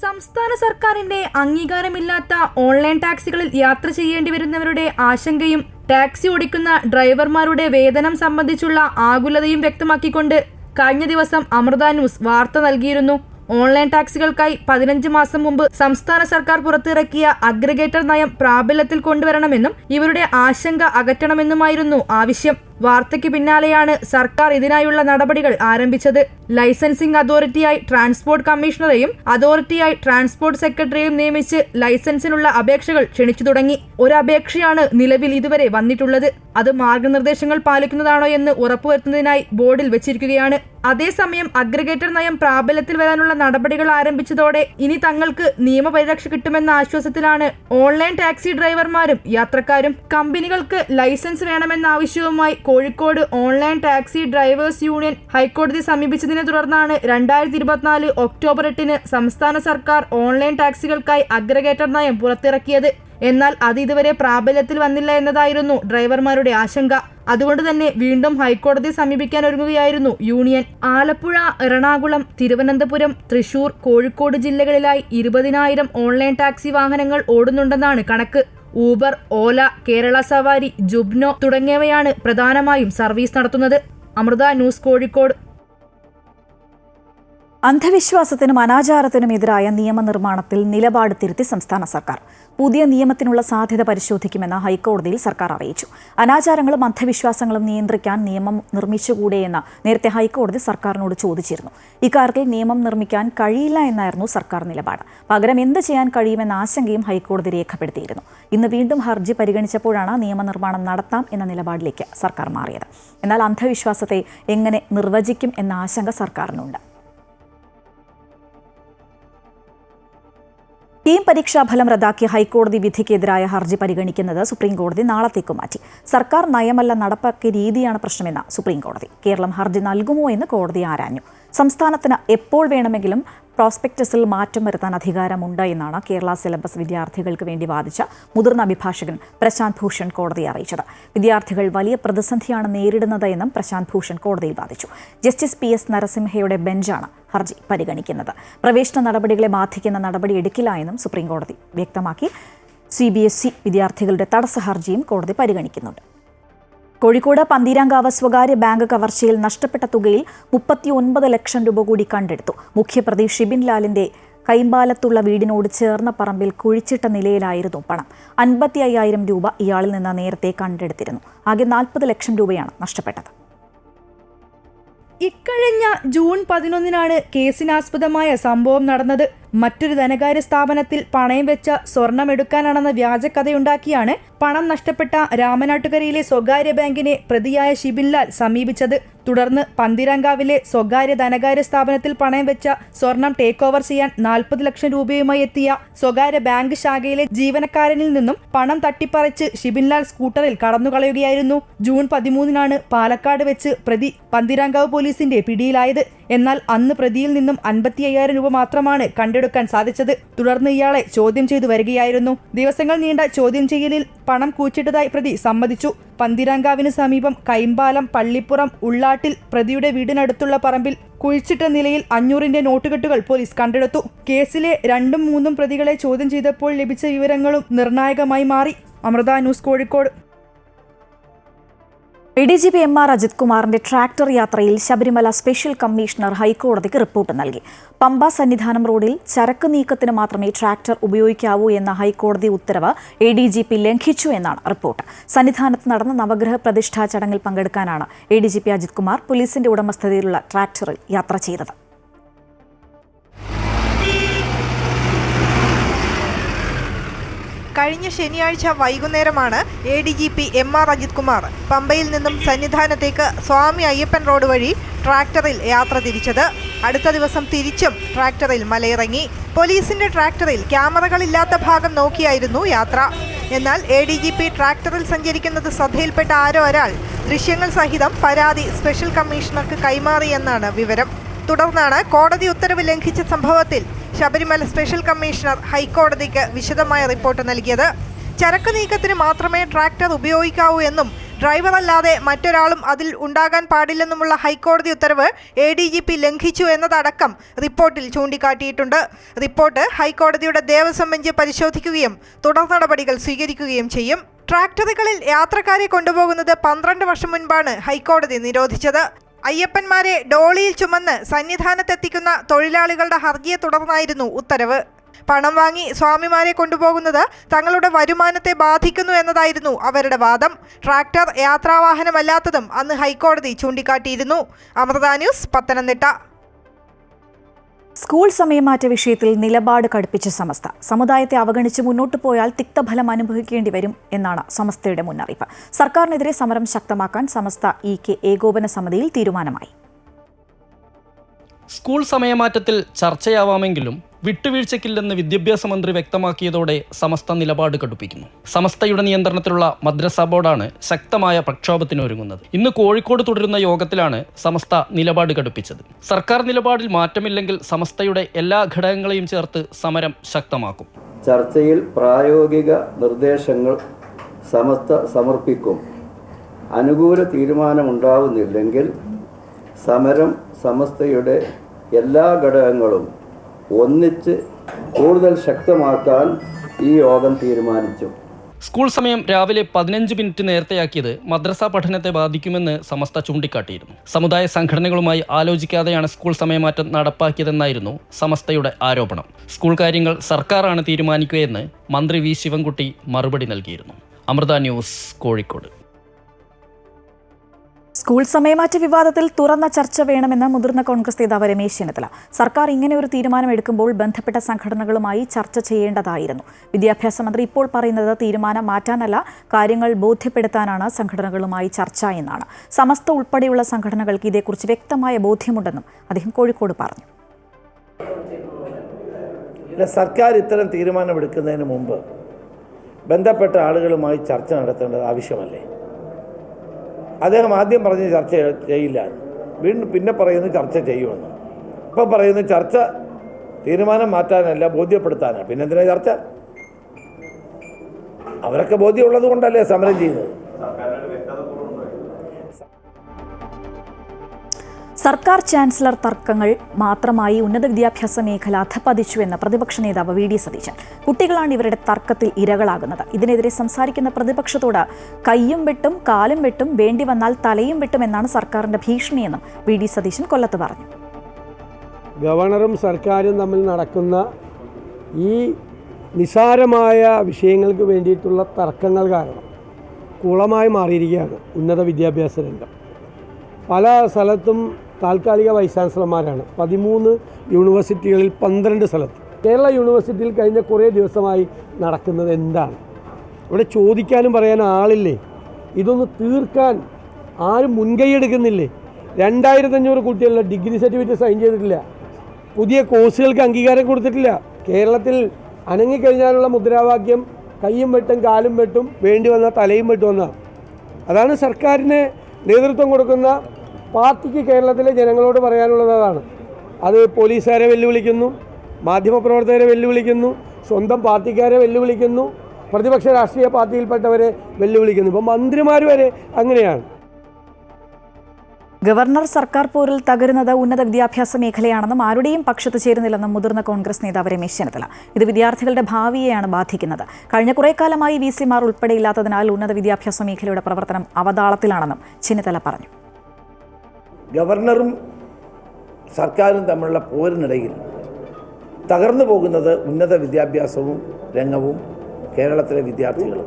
സംസ്ഥാന സർക്കാരിന്റെ അംഗീകാരമില്ലാത്ത ഓൺലൈൻ ടാക്സികളിൽ യാത്ര ചെയ്യേണ്ടി വരുന്നവരുടെ ആശങ്കയും ടാക്സി ഓടിക്കുന്ന ഡ്രൈവർമാരുടെ വേതനം സംബന്ധിച്ചുള്ള ആകുലതയും വ്യക്തമാക്കിക്കൊണ്ട് കഴിഞ്ഞ ദിവസം അമൃത ന്യൂസ് വാർത്ത നൽകിയിരുന്നു. ഓൺലൈൻ ടാക്സികൾക്കായി 15 മാസം മുമ്പ് സംസ്ഥാന സർക്കാർ പുറത്തിറക്കിയ അഗ്രഗേറ്റർ നയം പ്രാബല്യത്തിൽ കൊണ്ടുവരണമെന്നും ഇവരുടെ ആശങ്ക അകറ്റണമെന്നുമായിരുന്നു ആവശ്യം. വാർത്തയ്ക്ക് പിന്നാലെയാണ് സർക്കാർ ഇതിനായുള്ള നടപടികൾ ആരംഭിച്ചത്. ലൈസൻസിംഗ് അതോറിറ്റിയായി ട്രാൻസ്പോർട്ട് കമ്മീഷണറെയും അതോറിറ്റിയായി ട്രാൻസ്പോർട്ട് സെക്രട്ടറിയെയും നിയമിച്ച് ലൈസൻസിനുള്ള അപേക്ഷകൾ ക്ഷണിച്ചു തുടങ്ങി. ഒരു അപേക്ഷയാണ് നിലവിൽ ഇതുവരെ വന്നിട്ടുള്ളത്. അത് മാർഗനിർദ്ദേശങ്ങൾ പാലിക്കുന്നതാണോ എന്ന് ഉറപ്പുവരുത്തുന്നതിനായി ബോർഡിൽ വെച്ചിരിക്കുകയാണ്. അതേസമയം അഗ്രഗേറ്റർ നയം പ്രാബല്യത്തിൽ വരാനുള്ള നടപടികൾ ആരംഭിച്ചതോടെ ഇനി തങ്ങൾക്ക് നിയമപരിരക്ഷ കിട്ടുമെന്ന ആശ്വാസത്തിലാണ് ഓൺലൈൻ ടാക്സി ഡ്രൈവർമാരും യാത്രക്കാരും. കമ്പനികൾക്ക് ലൈസൻസ് വേണമെന്ന ആവശ്യവുമായി Kozhikode online taxi drivers union ഹൈക്കോടതി സമീപിച്ചതിനെ തുടർന്നാണ് 2024 ഒക്ടോബർ 8 സംസ്ഥാന സർക്കാർ ഓൺലൈൻ ടാക്സികൾക്കായി അഗ്രഗേറ്റർ നയം പുറത്തിറക്കിയത്. എന്നാൽ അത് ഇതുവരെ പ്രാബല്യത്തിൽ വന്നില്ല എന്നതായിരുന്നു ഡ്രൈവർമാരുടെ ആശങ്ക. അതുകൊണ്ട് തന്നെ വീണ്ടും ഹൈക്കോടതി സമീപിക്കാൻ ഒരുങ്ങുകയായിരുന്നു യൂണിയൻ. ആലപ്പുഴ, എറണാകുളം, തിരുവനന്തപുരം, തൃശൂർ, കോഴിക്കോട് ജില്ലകളിലായി 20,000 ഓൺലൈൻ ടാക്സി വാഹനങ്ങൾ ഓടുന്നുണ്ടെന്നാണ് കണക്ക്. ഊബർ, ഓല, കേരള സവാരി, ജുബ്നോ തുടങ്ങിയവയാണ് പ്രധാനമായും സർവീസ് നടത്തുന്നത്. അമൃത ന്യൂസ്, കോഴിക്കോട്. അന്ധവിശ്വാസത്തിനും അനാചാരത്തിനും എതിരായ നിയമനിർമ്മാണത്തിൽ നിലപാട് തിരുത്തി സംസ്ഥാന സർക്കാർ. പുതിയ നിയമത്തിനുള്ള സാധ്യത പരിശോധിക്കുമെന്ന് ഹൈക്കോടതിയിൽ സർക്കാർ അറിയിച്ചു. അനാചാരങ്ങളും അന്ധവിശ്വാസങ്ങളും നിയന്ത്രിക്കാൻ നിയമം നിർമ്മിച്ചുകൂടെയെന്ന് നേരത്തെ ഹൈക്കോടതി സർക്കാരിനോട് ചോദിച്ചിരുന്നു. ഇക്കാര്യത്തിൽ നിയമം നിർമ്മിക്കാൻ കഴിയില്ല എന്നായിരുന്നു സർക്കാർ നിലപാട്. പകരം എന്ത് ചെയ്യാൻ കഴിയുമെന്ന ആശങ്കയും ഹൈക്കോടതി രേഖപ്പെടുത്തിയിരുന്നു. ഇന്ന് വീണ്ടും ഹർജി പരിഗണിച്ചപ്പോഴാണ് നിയമനിർമ്മാണം നടത്താം എന്ന നിലപാടിലേക്ക് സർക്കാർ മാറിയത്. എന്നാൽ അന്ധവിശ്വാസത്തെ എങ്ങനെ നിർവചിക്കും എന്ന ആശങ്ക സർക്കാരിനുണ്ട്. ടീം പരീക്ഷാഫലം റദ്ദാക്കിയ ഹൈക്കോടതി വിധിക്കെതിരായ ഹർജി പരിഗണിക്കുന്നത് സുപ്രീംകോടതി നാളത്തേക്ക് മാറ്റി. സർക്കാർ നയമല്ല നടപ്പാക്കിയ രീതിയാണ് പ്രശ്നമെന്ന് സുപ്രീംകോടതി. കേരളം ഹർജി നൽകുമോ എന്ന് കോടതി ആരാഞ്ഞു. സംസ്ഥാനത്തിന് എപ്പോൾ വേണമെങ്കിലും പ്രോസ്പെക്ടസിൽ മാറ്റം വരുത്താൻ അധികാരമുണ്ട് എന്നാണ് കേരള സിലബസ് വിദ്യാർത്ഥികൾക്ക് വേണ്ടി വാദിച്ച മുതിർന്ന അഭിഭാഷകൻ പ്രശാന്ത് ഭൂഷൺ കോടതിയെ അറിയിച്ചത്. വിദ്യാർത്ഥികൾ വലിയ പ്രതിസന്ധിയാണ് നേരിടുന്നത് എന്നും പ്രശാന്ത് ഭൂഷൺ കോടതിയിൽ വാദിച്ചു. ജസ്റ്റിസ് PS നരസിംഹയുടെ ബെഞ്ചാണ് ഹർജി പരിഗണിക്കുന്നത്. പ്രവേശന നടപടികളെ ബാധിക്കുന്ന നടപടി എടുക്കില്ല എന്നും സുപ്രീംകോടതി വ്യക്തമാക്കി. CBSE വിദ്യാർത്ഥികളുടെ തടസ്സ ഹർജിയും കോടതി പരിഗണിക്കുന്നുണ്ട്. കോഴിക്കോട് പന്തീരാങ്കാവ് സ്വകാര്യ ബാങ്ക് കവർച്ചയിൽ നഷ്ടപ്പെട്ട തുകയിൽ 39 ലക്ഷം രൂപ കൂടി കണ്ടെടുത്തു. മുഖ്യപ്രതി ഷിബിൻ ലാലിന്റെ കൈമ്പാലത്തുള്ള വീടിനോട് ചേർന്ന പറമ്പിൽ കുഴിച്ചിട്ട നിലയിലായിരുന്നു പണം. 55,000 രൂപ ഇയാളിൽ നിന്ന് നേരത്തെ കണ്ടെടുത്തിരുന്നു. ആകെ 40 ലക്ഷം രൂപയാണ് നഷ്ടപ്പെട്ടത്. ഇക്കഴിഞ്ഞ ജൂൺ 11 കേസിനാസ്പദമായ സംഭവം നടന്നത്. മറ്റൊരു ധനകാര്യ സ്ഥാപനത്തിൽ പണയം വെച്ച സ്വർണമെടുക്കാനാണെന്ന വ്യാജക്കഥയുണ്ടാക്കിയാണ് പണം നഷ്ടപ്പെട്ട രാമനാട്ടുകരയിലെ സ്വകാര്യ ബാങ്കിനെ പ്രതിയായ ഷിബിൻ ലാൽ സമീപിച്ചത്. തുടർന്ന് പന്തീരാങ്കാവിലെ സ്വകാര്യ ധനകാര്യ സ്ഥാപനത്തിൽ പണയം വെച്ച സ്വർണം ടേക്ക് ഓവർ ചെയ്യാൻ 40 ലക്ഷം രൂപയുമായി എത്തിയ സ്വകാര്യ ബാങ്ക് ശാഖയിലെ ജീവനക്കാരനിൽ നിന്നും പണം തട്ടിപ്പറിച്ച് ഷിബിൻ ലാൽ സ്കൂട്ടറിൽ കടന്നുകളയുകയായിരുന്നു. ജൂൺ 13 പാലക്കാട് വെച്ച് പ്രതി പന്തീരാങ്കാവ് പോലീസിന്റെ പിടിയിലായത്. എന്നാൽ അന്ന് പ്രതിയിൽ നിന്നും 55,000 രൂപ മാത്രമാണ് കണ്ടെടുക്കാൻ സാധിച്ചത്. തുടർന്ന് ഇയാളെ ചോദ്യം ചെയ്തു വരികയായിരുന്നു. ദിവസങ്ങൾ നീണ്ട ചോദ്യം ചെയ്യലിൽ പണം കൂച്ചിട്ടതായി പ്രതി സമ്മതിച്ചു. പന്തീരാങ്കാവിന് സമീപം കൈമ്പാലം, പള്ളിപ്പുറം, ഉള്ളാട്ടിൽ പ്രതിയുടെ വീടിനടുത്തുള്ള പറമ്പിൽ കുഴിച്ചിട്ട നിലയിൽ 500ന്റെ നോട്ടുകെട്ടുകൾ പോലീസ് കണ്ടെടുത്തു. കേസിലെ 2ഉം 3ഉം പ്രതികളെ ചോദ്യം ചെയ്തപ്പോൾ ലഭിച്ച വിവരങ്ങളും നിർണായകമായി മാറി. Amrita news, Kozhikode. ADGP MR Ajith കുമാറിന്റെ ട്രാക്ടർ യാത്രയിൽ ശബരിമല സ്പെഷ്യൽ കമ്മീഷണർ ഹൈക്കോടതിക്ക് റിപ്പോർട്ട് നൽകി. പമ്പ സന്നിധാനം റോഡിൽ ചരക്ക് നീക്കത്തിന് മാത്രമേ ട്രാക്ടർ ഉപയോഗിക്കാവൂ എന്ന ഹൈക്കോടതി ഉത്തരവ് ADGP ലംഘിച്ചു എന്നാണ് റിപ്പോർട്ട്. സന്നിധാനത്ത് നടന്ന നവഗ്രഹ പ്രതിഷ്ഠാ ചടങ്ങിൽ പങ്കെടുക്കാനാണ് ADGP അജിത് കുമാർ പോലീസിന്റെ ഉടമസ്ഥതയിലുള്ള ട്രാക്ടറിൽ യാത്ര ചെയ്തത്. കഴിഞ്ഞ ശനിയാഴ്ച വൈകുന്നേരമാണ് ADGP MR അജിത് കുമാർ പമ്പയിൽ നിന്നും സന്നിധാനത്തേക്ക് സ്വാമി അയ്യപ്പൻ റോഡ് വഴി ട്രാക്ടറിൽ യാത്ര തിരിച്ചത്. അടുത്ത ദിവസം തിരിച്ചും ട്രാക്ടറിൽ മലയിറങ്ങി. പോലീസിന്റെ ട്രാക്ടറിൽ ക്യാമറകളില്ലാത്ത ഭാഗം നോക്കിയായിരുന്നു യാത്ര. എന്നാൽ ADGP ട്രാക്ടറിൽ സഞ്ചരിക്കുന്നത് ശ്രദ്ധയിൽപ്പെട്ട ആരോ ഒരാൾ ദൃശ്യങ്ങൾ സഹിതം പരാതി സ്പെഷ്യൽ കമ്മീഷണർക്ക് കൈമാറിയെന്നാണ് വിവരം. തുടർന്നാണ് കോടതി ഉത്തരവ് ലംഘിച്ച സംഭവത്തിൽ ശബരിമല സ്പെഷ്യൽ കമ്മീഷണർ ഹൈക്കോടതിക്ക് വിശദമായ റിപ്പോർട്ട് നൽകിയത്. ചരക്ക് നീക്കത്തിന് മാത്രമേ ട്രാക്ടർ ഉപയോഗിക്കാവൂ എന്നും ഡ്രൈവറല്ലാതെ മറ്റൊരാളും അതിൽ ഉണ്ടാകാൻ പാടില്ലെന്നുമുള്ള ഹൈക്കോടതി ഉത്തരവ് ADGP ലംഘിച്ചു എന്നതടക്കം റിപ്പോർട്ടിൽ ചൂണ്ടിക്കാട്ടിയിട്ടുണ്ട്. റിപ്പോർട്ട് ഹൈക്കോടതിയുടെ ദേവസ്വം ബെഞ്ച് പരിശോധിക്കുകയും തുടർ നടപടികൾ സ്വീകരിക്കുകയും ചെയ്യും. ട്രാക്ടറുകളിൽ യാത്രക്കാരെ കൊണ്ടുപോകുന്നത് 12 വർഷം മുൻപാണ് ഹൈക്കോടതി നിരോധിച്ചത്. അയ്യപ്പന്മാരെ ഡോളിയിൽ ചുമന്ന് സന്നിധാനത്തെത്തിക്കുന്ന തൊഴിലാളികളുടെ ഹർജിയെ തുടർന്നായിരുന്നു ഉത്തരവ്. പണം വാങ്ങി സ്വാമിമാരെ കൊണ്ടുപോകുന്നത് തങ്ങളുടെ വരുമാനത്തെ ബാധിക്കുന്നു എന്നതായിരുന്നു അവരുടെ വാദം. ട്രാക്ടർ യാത്രാവാഹനമല്ലാത്തതും അന്ന് ഹൈക്കോടതി ചൂണ്ടിക്കാട്ടിയിരുന്നു. അമൃത ന്യൂസ്, പത്തനംതിട്ട. സ്കൂൾ സമയമാറ്റ വിഷയത്തിൽ നിലപാട് കടുപ്പിച്ച സമസ്ത. സമുദായത്തെ അവഗണിച്ച് മുന്നോട്ടു പോയാൽ തിക്തഫലം അനുഭവിക്കേണ്ടി വരും എന്നാണ് സമസ്തയുടെ മുന്നറിയിപ്പ്. സർക്കാരിനെതിരെ സമരം ശക്തമാക്കാൻ സമസ്ത EK ഏകോപന സമിതിയിൽ തീരുമാനമായി. സ്കൂൾ സമയമാറ്റത്തിൽ ചർച്ചയാവാമെങ്കിലും വിട്ടുവീഴ്ചയ്ക്കില്ലെന്ന് വിദ്യാഭ്യാസ മന്ത്രി വ്യക്തമാക്കിയതോടെ സമസ്ത നിലപാട് കടുപ്പിക്കുന്നു. സമസ്തയുടെ നിയന്ത്രണത്തിലുള്ള മദ്രസ ബോർഡാണ് ശക്തമായ പ്രക്ഷോഭത്തിനൊരുങ്ങുന്നത്. ഇന്ന് കോഴിക്കോട് തുടരുന്ന യോഗത്തിലാണ് സമസ്ത നിലപാട് കടുപ്പിച്ചത്. സർക്കാർ നിലപാടിൽ മാറ്റമില്ലെങ്കിൽ സമസ്തയുടെ എല്ലാ ഘടകങ്ങളെയും ചേർത്ത് സമരം ശക്തമാക്കും. ചർച്ചയിൽ പ്രായോഗിക നിർദ്ദേശങ്ങൾ സമസ്ത സമർപ്പിക്കും. അനുകൂല തീരുമാനമുണ്ടാവുന്നില്ലെങ്കിൽ സമരം സമസ്തയുടെ എല്ലാ ഘടകങ്ങളും ഒന്നിച്ച് കൂടുതൽ ശക്തമാക്കാൻ ഈ യോഗം തീരുമാനിച്ചു. സ്കൂൾ സമയം രാവിലെ 15 മിനിറ്റ് നേരത്തെയാക്കിയത് മദ്രസ പഠനത്തെ ബാധിക്കുമെന്ന് സമസ്ത ചൂണ്ടിക്കാട്ടിയിരുന്നു. സമുദായ സംഘടനകളുമായി ആലോചിക്കാതെയാണ് സ്കൂൾ സമയമാറ്റം നടപ്പാക്കിയതെന്നായിരുന്നു സമസ്തയുടെ ആരോപണം. സ്കൂൾ കാര്യങ്ങൾ സർക്കാരാണ് തീരുമാനിക്കുകയെന്ന് മന്ത്രി V ശിവൻകുട്ടി മറുപടി നൽകിയിരുന്നു. അമൃത ന്യൂസ്, കോഴിക്കോട്. സ്കൂൾ സമയമാറ്റ വിവാദത്തിൽ തുറന്ന ചർച്ച വേണമെന്ന് മുതിർന്ന കോൺഗ്രസ് നേതാവ് രമേശ് ചെന്നിത്തല. സർക്കാർ ഇങ്ങനെ ഒരു തീരുമാനമെടുക്കുമ്പോൾ ബന്ധപ്പെട്ട സംഘടനകൾക്ക് ചർച്ച ചെയ്യേണ്ടതായിരുന്നു. വിദ്യാഭ്യാസ മന്ത്രി ഇപ്പോൾ പറയുന്നത് തീരുമാനം മാറ്റാനല്ല, കാര്യങ്ങൾ ബോധ്യപ്പെടുത്താനാണ് സംഘടനകളുമായി ചർച്ച എന്നാണ്. സമസ്ത ഉൾപ്പെടെയുള്ള സംഘടനകൾക്ക് ഇതേക്കുറിച്ച് വ്യക്തമായ ബോധ്യമുണ്ടെന്നും അദ്ദേഹം കോഴിക്കോട് പറഞ്ഞു. സർക്കാർ ഇത്തരം തീരുമാനമെടുക്കുന്നതിന് മുമ്പ് ബന്ധപ്പെട്ട ആളുകളുമായി ചർച്ച നടത്തേണ്ടത് ആവശ്യമല്ലേ? അദ്ദേഹം ആദ്യം പറഞ്ഞ് ചർച്ച ചെയ്യില്ല, വീണ്ടും പിന്നെ പറയുന്നു ചർച്ച ചെയ്യുമെന്ന്. ഇപ്പം പറയുന്നു ചർച്ച തീരുമാനം മാറ്റാനല്ല, ബോധ്യപ്പെടുത്താനാണ്. പിന്നെന്തിനാ ചർച്ച? അവരൊക്കെ ബോധ്യമുള്ളത് കൊണ്ടല്ലേ സമരം ചെയ്യുന്നത്. സർക്കാർ ചാൻസലർ തർക്കങ്ങൾ മാത്രമായി ഉന്നത വിദ്യാഭ്യാസ മേഖല അധപ്പതിച്ചുവെന്ന് പ്രതിപക്ഷ നേതാവ് VD സതീശൻ. കുട്ടികളാണ് ഇവരുടെ തർക്കത്തിൽ ഇരകളാകുന്നത്. ഇതിനെതിരെ സംസാരിക്കുന്ന പ്രതിപക്ഷത്തോട് കയ്യും വെട്ടും കാലും വെട്ടും, വേണ്ടി വന്നാൽ തലയും വെട്ടും എന്നാണ് സർക്കാരിന്റെ ഭീഷണിയെന്നും VD സതീശൻ കൊല്ലത്ത് പറഞ്ഞു. ഗവർണറും സർക്കാരും തമ്മിൽ നടക്കുന്ന ഈ നിസാരമായ വിഷയങ്ങൾക്ക് വേണ്ടിയിട്ടുള്ള തർക്കങ്ങൾ കാരണം കുളമായി മാറിയിരിക്കുകയാണ് ഉന്നത വിദ്യാഭ്യാസ രംഗം. പല സ്ഥലത്തും താൽക്കാലിക വൈസ് ചാൻസലർമാരാണ്. 13 യൂണിവേഴ്സിറ്റികളിൽ 12 സ്ഥലത്ത്. കേരള യൂണിവേഴ്സിറ്റിയിൽ കഴിഞ്ഞ കുറേ ദിവസമായി നടക്കുന്നത് എന്താണ്? ഇവിടെ ചോദിക്കാനും പറയാനും ആളില്ലേ? ഇതൊന്ന് തീർക്കാൻ ആരും മുൻകൈയെടുക്കുന്നില്ലേ? 2500 കുട്ടികളുടെ ഡിഗ്രി സർട്ടിഫിക്കറ്റ് സൈൻ ചെയ്തിട്ടില്ല. പുതിയ കോഴ്സുകൾക്ക് അംഗീകാരം കൊടുത്തിട്ടില്ല. കേരളത്തിൽ അനങ്ങിക്കഴിഞ്ഞാലുള്ള മുദ്രാവാക്യം കയ്യും വെട്ടും കാലും വെട്ടും, വേണ്ടി വന്നാൽ തലയും വെട്ടുമെന്നാണ്. അതാണ് സർക്കാരിന് നേതൃത്വം കൊടുക്കുന്ന പാർട്ടിക്ക് കേരളത്തിലെ ജനങ്ങളോട് പറയാനുള്ളത്. അതാണ്. അത് പോലീസുകാരെ വെല്ലുവിളിക്കുന്നു, മാധ്യമപ്രവർത്തകരെ വെല്ലുവിളിക്കുന്നു, സ്വന്തം പാർട്ടിക്കാരെ വെല്ലുവിളിക്കുന്നു, പ്രതിപക്ഷ രാഷ്ട്രീയ പാർട്ടിയിൽപ്പെട്ടവരെ വെല്ലുവിളിക്കുന്നു. ഇപ്പം മന്ത്രിമാർ വരെ അങ്ങനെയാണ്. ഗവർണർ സർക്കാർ പോരിൽ തകരുന്നത് ഉന്നത വിദ്യാഭ്യാസ മേഖലയാണെന്നും ആരുടെയും പക്ഷത്ത് ചേരുന്നില്ലെന്നും മുതിർന്ന കോൺഗ്രസ് നേതാവ് രമേശ് ചെന്നിത്തല. ഇത് വിദ്യാർത്ഥികളുടെ ഭാവിയെയാണ് ബാധിക്കുന്നത്. കഴിഞ്ഞ കുറേ കാലമായി VCമാർ ഉൾപ്പെടെയില്ലാത്തതിനാൽ ഉന്നത വിദ്യാഭ്യാസ മേഖലയുടെ പ്രവർത്തനം അവതാളത്തിലാണെന്നും ചെന്നിത്തല പറഞ്ഞു. ഗവർണറും സർക്കാരും തമ്മിലുള്ള പോരിനിടയിൽ തകർന്നു പോകുന്നത് ഉന്നത വിദ്യാഭ്യാസവും രംഗവും കേരളത്തിലെ വിദ്യാർത്ഥികളും.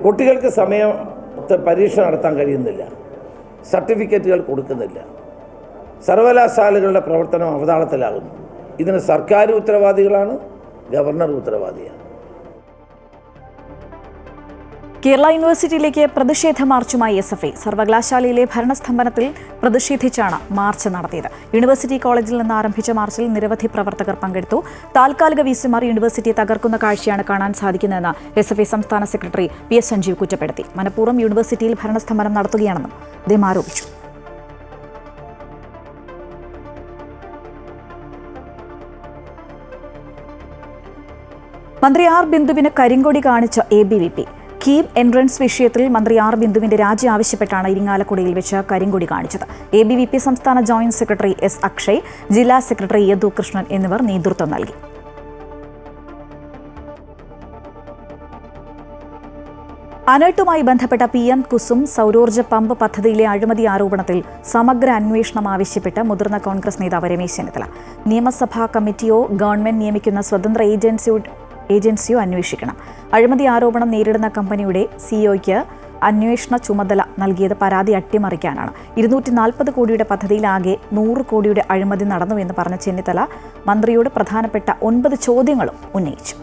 കുട്ടികൾക്ക് സമയത്ത് പരീക്ഷ നടത്താൻ കഴിയുന്നില്ല, സർട്ടിഫിക്കറ്റുകൾ കൊടുക്കുന്നില്ല, സർവകലാശാലകളുടെ പ്രവർത്തനം അവതാളത്തിലാകുന്നു. ഇതിന് സർക്കാർ ഉത്തരവാദികളാണ്, ഗവർണർ ഉത്തരവാദിയാണ്. കേരള യൂണിവേഴ്സിറ്റിയിലേക്ക് പ്രതിഷേധ മാർച്ചുമായി SFI. സർവകലാശാലയിലെ ഭരണസ്തംഭനത്തിൽ പ്രതിഷേധിച്ചാണ് മാർച്ച് നടത്തിയത്. യൂണിവേഴ്സിറ്റി കോളേജിൽ നിന്ന് ആരംഭിച്ച മാർച്ചിൽ നിരവധി പ്രവർത്തകർ പങ്കെടുത്തു. താൽക്കാലിക വിസിമാർ യൂണിവേഴ്സിറ്റിയെ തകർക്കുന്ന കാഴ്ചയാണ് കാണാൻ സാധിക്കുന്നതെന്ന് SFI സംസ്ഥാന സെക്രട്ടറി PS സഞ്ജീവ് കുറ്റപ്പെടുത്തി. മനഃപൂർവ്വം യൂണിവേഴ്സിറ്റിയിൽ ഭരണസ്തംഭനം നടത്തുകയാണെന്നും അദ്ദേഹം ആരോപിച്ചു. മന്ത്രി R. ബിന്ദുവിന് കരിങ്കൊടി കാണിച്ച ABVP. കീം എൻട്രൻസ് വിഷയത്തിൽ മന്ത്രി R. ബിന്ദുവിന്റെ രാജി ആവശ്യപ്പെട്ടാണ് ഇരിങ്ങാലക്കുടയിൽ വെച്ച് കരിങ്കൊടി കാണിച്ചത്. ABVP സംസ്ഥാന ജോയിന്റ് സെക്രട്ടറി S. അക്ഷയ്, ജില്ലാ സെക്രട്ടറി യദു കൃഷ്ണൻ എന്നിവർ നേതൃത്വം നൽകി. അനർട്ടുമായി ബന്ധപ്പെട്ട PM കുസും സൗരോർജ്ജ പമ്പ് പദ്ധതിയിലെ അഴിമതി ആരോപണത്തിൽ സമഗ്ര അന്വേഷണം ആവശ്യപ്പെട്ട് മുതിർന്ന കോൺഗ്രസ് നേതാവ് രമേശ് ചെന്നിത്തല. നിയമസഭാ കമ്മിറ്റിയോ ഗവൺമെന്റ് നിയമിക്കുന്ന സ്വതന്ത്ര ഏജൻസിയോ അന്വേഷിക്കണം. അഴിമതി ആരോപണം നേരിടുന്ന കമ്പനിയുടെ സിഇഒയ്ക്ക് അന്വേഷണ ചുമതല നൽകിയത് പരാതി അട്ടിമറിക്കാനാണ്. 240 കോടിയുടെ പദ്ധതിയിലാകെ 100 കോടിയുടെ അഴിമതി നടന്നുവെന്ന് പറഞ്ഞ ചെന്നിത്തല മന്ത്രിയോട് പ്രധാനപ്പെട്ട 9 ചോദ്യങ്ങളും ഉന്നയിച്ചു.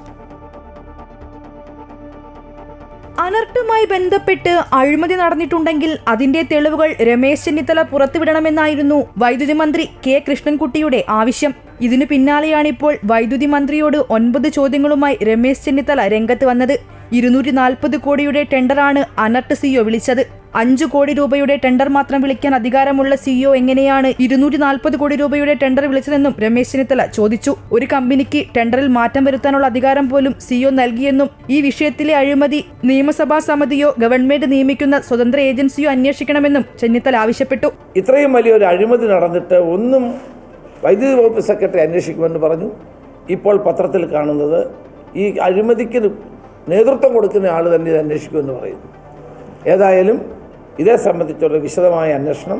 അനർട്ടുമായി ബന്ധപ്പെട്ട് അഴിമതി നടന്നിട്ടുണ്ടെങ്കിൽ അതിന്റെ തെളിവുകൾ രമേശ് ചെന്നിത്തല പുറത്തുവിടണമെന്നായിരുന്നു വൈദ്യുതി മന്ത്രി K. കൃഷ്ണൻകുട്ടിയുടെ ആവശ്യം. ഇതിനു പിന്നാലെയാണിപ്പോൾ വൈദ്യുതി മന്ത്രിയോട് 9 ചോദ്യങ്ങളുമായി രമേശ് ചെന്നിത്തല രംഗത്ത് വന്നത്. 240 കോടിയുടെ ടെൻഡറാണ് അനർട്ട് സിഇഒ വിളിച്ചത്. 5 കോടി രൂപയുടെ ടെൻഡർ മാത്രം വിളിക്കാൻ അധികാരമുള്ള സിഇഒ എങ്ങനെയാണ് 240 കോടി രൂപയുടെ ടെൻഡർ വിളിച്ചതെന്നും രമേശ് ചെന്നിത്തല ചോദിച്ചു. ഒരു കമ്പനിക്ക് ടെൻഡറിൽ മാറ്റം വരുത്താനുള്ള അധികാരം പോലും സിഇഒ നൽകിയെന്നും ഈ വിഷയത്തിലെ അഴിമതി നിയമസഭാ സമിതിയോ ഗവൺമെന്റ് നിയമിക്കുന്ന സ്വതന്ത്ര ഏജൻസിയോ അന്വേഷിക്കണമെന്നും ചെന്നിത്തല ആവശ്യപ്പെട്ടു. ഇത്രയും വലിയൊരു അഴിമതി നടന്നിട്ട് ഒന്നും വൈദ്യുതി വകുപ്പ് സെക്രട്ടറി അന്വേഷിക്കുമെന്ന് പറഞ്ഞു. ഇപ്പോൾ പത്രത്തിൽ കാണുന്നത് ഈ അഴിമതിക്ക് നേതൃത്വം കൊടുക്കുന്ന ആൾ തന്നെ ഇത് അന്വേഷിക്കുമെന്ന് പറയുന്നു. ഏതായാലും ഇതേ സംബന്ധിച്ചുള്ള വിശദമായ അന്വേഷണം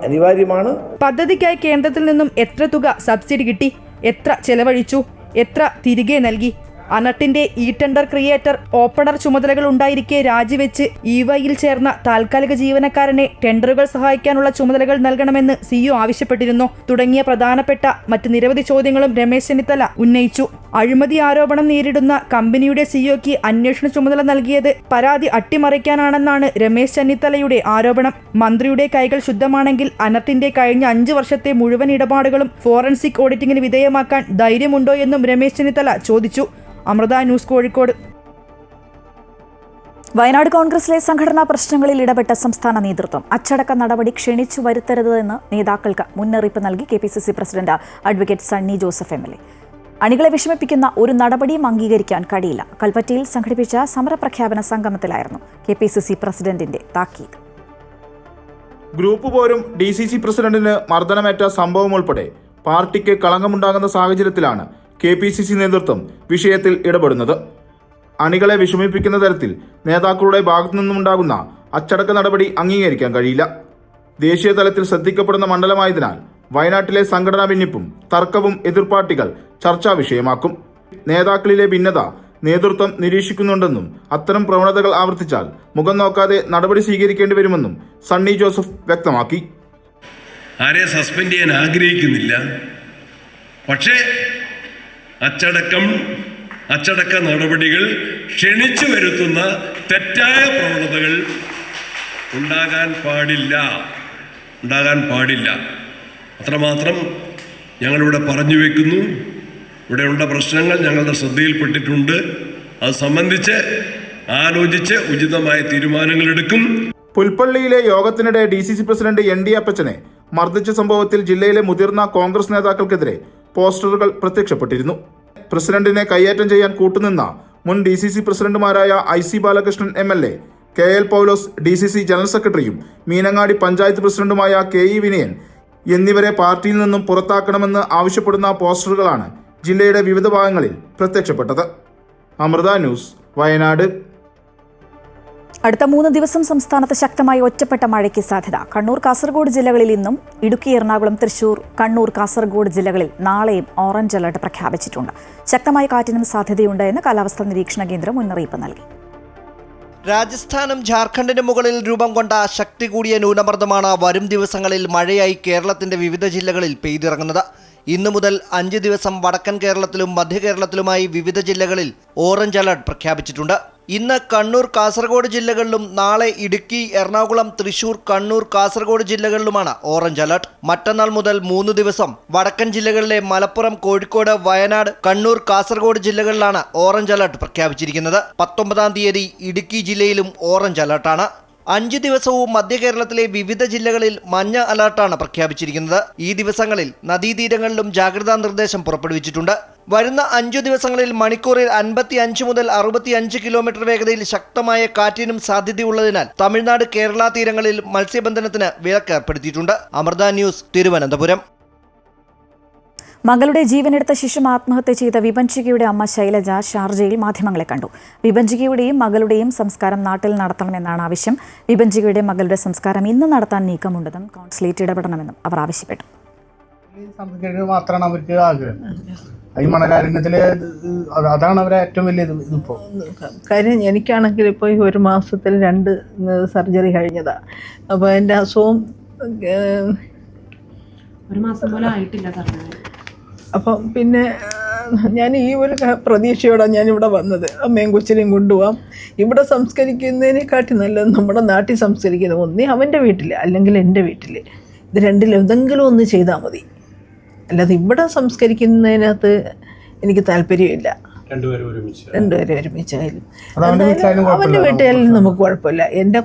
അനിവാര്യമാണ്. പദ്ധതിക്കായി കേന്ദ്രത്തിൽ നിന്നും എത്ര തുക സബ്സിഡി കിട്ടി, എത്ര ചെലവഴിച്ചു, എത്ര തിരികെ നൽകി? അനർട്ടിന്റെ ഈ ടെൻഡർ ക്രിയേറ്റർ ഓപ്പണർ ചുമതലകൾ ഉണ്ടായിരിക്കെ രാജിവെച്ച് EYയിൽ ചേർന്ന താൽക്കാലിക ജീവനക്കാരനെ ടെൻഡറുകൾ സഹായിക്കാനുള്ള ചുമതലകൾ നൽകണമെന്ന് സിഇഒ ആവശ്യപ്പെട്ടിരുന്നു. തുടങ്ങിയ പ്രധാനപ്പെട്ട മറ്റ് നിരവധി ചോദ്യങ്ങളും രമേശ് ചെന്നിത്തല ഉന്നയിച്ചു. അഴിമതി ആരോപണം നേരിടുന്ന കമ്പനിയുടെ സിഇഒയ്ക്ക് അന്വേഷണ ചുമതല നൽകിയത് പരാതി അട്ടിമറിക്കാനാണെന്നാണ് രമേശ് ചെന്നിത്തലയുടെ ആരോപണം. മന്ത്രിയുടെ കൈകൾ ശുദ്ധമാണെങ്കിൽ അനർട്ടിന്റെ കഴിഞ്ഞ 5 വർഷത്തെ മുഴുവൻ ഇടപാടുകളും ഫോറൻസിക് ഓഡിറ്റിംഗിന് വിധേയമാക്കാൻ ധൈര്യമുണ്ടോ എന്നും രമേശ് ചെന്നിത്തല ചോദിച്ചു. അമൃത ന്യൂസ്, കോഴിക്കോട്. വയനാട് കോൺഗ്രസിലെ സംഘടനാ പ്രശ്നങ്ങളിൽ ഇടപെട്ട സംസ്ഥാന നേതൃത്വം അച്ചടക്ക നടപടി ക്ഷണിച്ചു വരുത്തരുതെന്ന് നേതാക്കൾക്ക് മുന്നറിയിപ്പ് നൽകി KPCC president advocate Sunny Joseph MLA. അണികളെ വിഷമിപ്പിക്കുന്ന ഒരു നടപടിയും അംഗീകരിക്കാൻ കഴിയില്ല. കൽപ്പറ്റയിൽ സംഘടിപ്പിച്ച സമരപ്രഖ്യാപന സംഗമത്തിലായിരുന്നു KPCC പ്രസിഡന്റിന്റെ താക്കീത്. ഗ്രൂപ്പ് പോരും DCC പ്രസിഡന്റിന് മർദ്ദനമേറ്റ സംഭവം ഉൾപ്പെടെ പാർട്ടിക്ക് കളങ്കമുണ്ടാകുന്ന സാഹചര്യത്തിലാണ് KPCC നേതൃത്വം വിഷയത്തിൽ ഇടപെടുന്നത്. അണികളെ വിഷമിപ്പിക്കുന്ന തരത്തിൽ നേതാക്കളുടെ ഭാഗത്തു നിന്നുണ്ടാകുന്ന അച്ചടക്ക നടപടി അംഗീകരിക്കാൻ കഴിയില്ല. ദേശീയ തലത്തിൽ ശ്രദ്ധിക്കപ്പെടുന്ന മണ്ഡലമായതിനാൽ വയനാട്ടിലെ സംഘടനാ ഭിന്നിപ്പും തർക്കവും എതിർപാർട്ടികൾ ചർച്ചാ വിഷയമാക്കും. നേതാക്കളിലെ ഭിന്നത നേതൃത്വം നിരീക്ഷിക്കുന്നുണ്ടെന്നും അത്തരം പ്രവണതകൾ ആവർത്തിച്ചാൽ മുഖം നോക്കാതെ നടപടി സ്വീകരിക്കേണ്ടി വരുമെന്നും സണ്ണി ജോസഫ് വ്യക്തമാക്കി. ആരെ സസ്പെൻഡ് ചെയ്യാൻ ആഗ്രഹിക്കുന്നില്ല, പക്ഷേ അച്ചടക്ക നടപടികൾ ക്ഷണിച്ചു വരുത്തുന്ന തെറ്റായ പ്രവണതകൾ ഉണ്ടാകാൻ പാടില്ല. അത്രമാത്രം ഞങ്ങളിവിടെ പറഞ്ഞു വെക്കുന്നു. ഇവിടെയുള്ള പ്രശ്നങ്ങൾ ഞങ്ങളുടെ ശ്രദ്ധയിൽപ്പെട്ടിട്ടുണ്ട്. അത് സംബന്ധിച്ച് ആലോചിച്ച് ഉചിതമായ തീരുമാനങ്ങൾ എടുക്കും. പുൽപ്പള്ളിയിലെ യോഗത്തിനിടെ DCC പ്രസിഡന്റ് ND അപ്പച്ചനെ മർദ്ദിച്ച സംഭവത്തിൽ ജില്ലയിലെ മുതിർന്ന കോൺഗ്രസ് നേതാക്കൾക്കെതിരെ പോസ്റ്ററുകൾ പ്രത്യക്ഷപ്പെട്ടിരുന്നു. പ്രസിഡന്റിനെ കയ്യേറ്റം ചെയ്യാൻ കൂട്ടുനിന്ന മുൻ DCC പ്രസിഡന്റുമാരായ IC ബാലകൃഷ്ണൻ MLA, KL പൗലോസ് DCC ജനറൽ സെക്രട്ടറിയും മീനങ്ങാടി പഞ്ചായത്ത് പ്രസിഡന്റുമായ KE വിനയൻ എന്നിവരെ പാർട്ടിയിൽ നിന്നും പുറത്താക്കണമെന്ന് ആവശ്യപ്പെടുന്ന പോസ്റ്ററുകളാണ് ജില്ലയുടെ വിവിധ ഭാഗങ്ങളിൽ പ്രത്യക്ഷപ്പെട്ടത്. അമൃത ന്യൂസ്, വയനാട്. അടുത്ത 3 ദിവസം സംസ്ഥാനത്ത് ശക്തമായ ഒറ്റപ്പെട്ട മഴയ്ക്ക് സാധ്യത. കണ്ണൂർ, കാസർഗോഡ് ജില്ലകളിൽ ഇന്നും, ഇടുക്കി, എറണാകുളം, തൃശൂർ, കണ്ണൂർ, കാസർഗോഡ് ജില്ലകളിൽ നാളെയും ഓറഞ്ച് അലർട്ട് പ്രഖ്യാപിച്ചിട്ടുണ്ട്. ശക്തമായ കാറ്റിനും സാധ്യതയുണ്ട് എന്ന് കാലാവസ്ഥാ നിരീക്ഷണ കേന്ദ്രം മുന്നറിയിപ്പ് നൽകി. രാജസ്ഥാനും ജാർഖണ്ഡിനും മുകളിൽ രൂപം കൊണ്ട ശക്തി കൂടിയ ന്യൂനമർദ്ദമാണ് വരും ദിവസങ്ങളിൽ മഴയായി കേരളത്തിന്റെ വിവിധ ജില്ലകളിൽ പെയ്തിറങ്ങുന്നത്. ഇന്നു മുതൽ 5 ദിവസം വടക്കൻ കേരളത്തിലും മധ്യ കേരളത്തിലുമായി വിവിധ ജില്ലകളിൽ ഓറഞ്ച് അലർട്ട് പ്രഖ്യാപിച്ചിട്ടുണ്ട്. ഇന്ന് കണ്ണൂർ, കാസർഗോഡ് ജില്ലകളിലും നാളെ ഇടുക്കി, എറണാകുളം, തൃശൂർ, കണ്ണൂർ, കാസർഗോഡ് ജില്ലകളിലുമാണ് ഓറഞ്ച് അലർട്ട്. മറ്റന്നാൾ മുതൽ 3 ദിവസം വടക്കൻ ജില്ലകളിലെ മലപ്പുറം, കോഴിക്കോട്, വയനാട്, കണ്ണൂർ, കാസർഗോഡ് ജില്ലകളിലാണ് ഓറഞ്ച് അലർട്ട് പ്രഖ്യാപിച്ചിരിക്കുന്നത്. 19-ാം തീയതി ഇടുക്കി ജില്ലയിലും ഓറഞ്ച് അലർട്ടാണ്. 5 ദിവസവും മധ്യ കേരളത്തിലെ വിവിധ ജില്ലകളിൽ മഞ്ഞ അലർട്ടാണ് പ്രഖ്യാപിച്ചിരിക്കുന്നത്. ഈ ദിവസങ്ങളിൽ നദീതീരങ്ങളിലും ജാഗ്രതാ നിർദ്ദേശം പുറപ്പെടുവിച്ചിട്ടുണ്ട്. വരുന്ന 5 ദിവസങ്ങളിൽ മണിക്കൂറിൽ 55 മുതൽ 65 കിലോമീറ്റർ വേഗതയിൽ ശക്തമായ കാറ്റിനും സാധ്യതയുള്ളതിനാൽ തമിഴ്നാട്, കേരള തീരങ്ങളിൽ മത്സ്യബന്ധനത്തിന് വിലക്ക് ഏർപ്പെടുത്തിയിട്ടുണ്ട്. അമൃത ന്യൂസ്, തിരുവനന്തപുരം. മകളുടെ ജീവനെടുത്ത ശേഷം ആത്മഹത്യ ചെയ്ത വിഭജികയുടെ അമ്മ ശൈലജ ഷാർജയിൽ മാധ്യമങ്ങളെ കണ്ടു. വിഭജികയുടെയും മകളുടെയും സംസ്കാരം നാട്ടിൽ നടത്തണമെന്നാണ് ആവശ്യം. വിഭജികയുടെ മകളുടെ സംസ്കാരം ഇന്ന് നടത്താൻ നീക്കമുണ്ടെന്നും കോൺസുലേറ്റ് ഇടപെടണമെന്നും അവർ ആവശ്യപ്പെട്ടു. മാത്രമാണ് അവർക്ക് ആഗ്രഹം. ഈ മണകാരണ്യത്തില് അതാണ് അവരെ ഏറ്റവും വലിയ ഇതിപ്പോ കാര്യം. എനിക്കാണെങ്കിൽ ഇപ്പോൾ ഈ 1 മാസത്തിൽ 2 സർജറി കഴിഞ്ഞതാ. അപ്പോൾ എൻ്റെ അസുഖം 1 മാസം പോലും ആയിട്ടില്ല. അപ്പം പിന്നെ ഞാൻ ഈ ഒരു പ്രതീക്ഷയോടെ ഞാനിവിടെ വന്നത്. അമ്മയും കൊച്ചിനെയും കൊണ്ടുപോകാം. ഇവിടെ സംസ്കരിക്കുന്നതിനെക്കാട്ടി നല്ലത് നമ്മുടെ നാട്ടിൽ സംസ്കരിക്കുന്നത്. ഒന്നേ അവൻ്റെ വീട്ടിൽ, അല്ലെങ്കിൽ എൻ്റെ വീട്ടിൽ. ഇത് രണ്ടിലെന്തെങ്കിലും ഒന്ന് ചെയ്താൽ മതി. അല്ലാതെ ഇവിടെ സംസ്കരിക്കുന്നതിനകത്ത് എനിക്ക് താല്പര്യമില്ല. രണ്ടുപേരും ഒരുമിച്ചായാലും അവൻ്റെ വീട്ടിലായാലും നമുക്ക് കുഴപ്പമില്ല. എൻ്റെ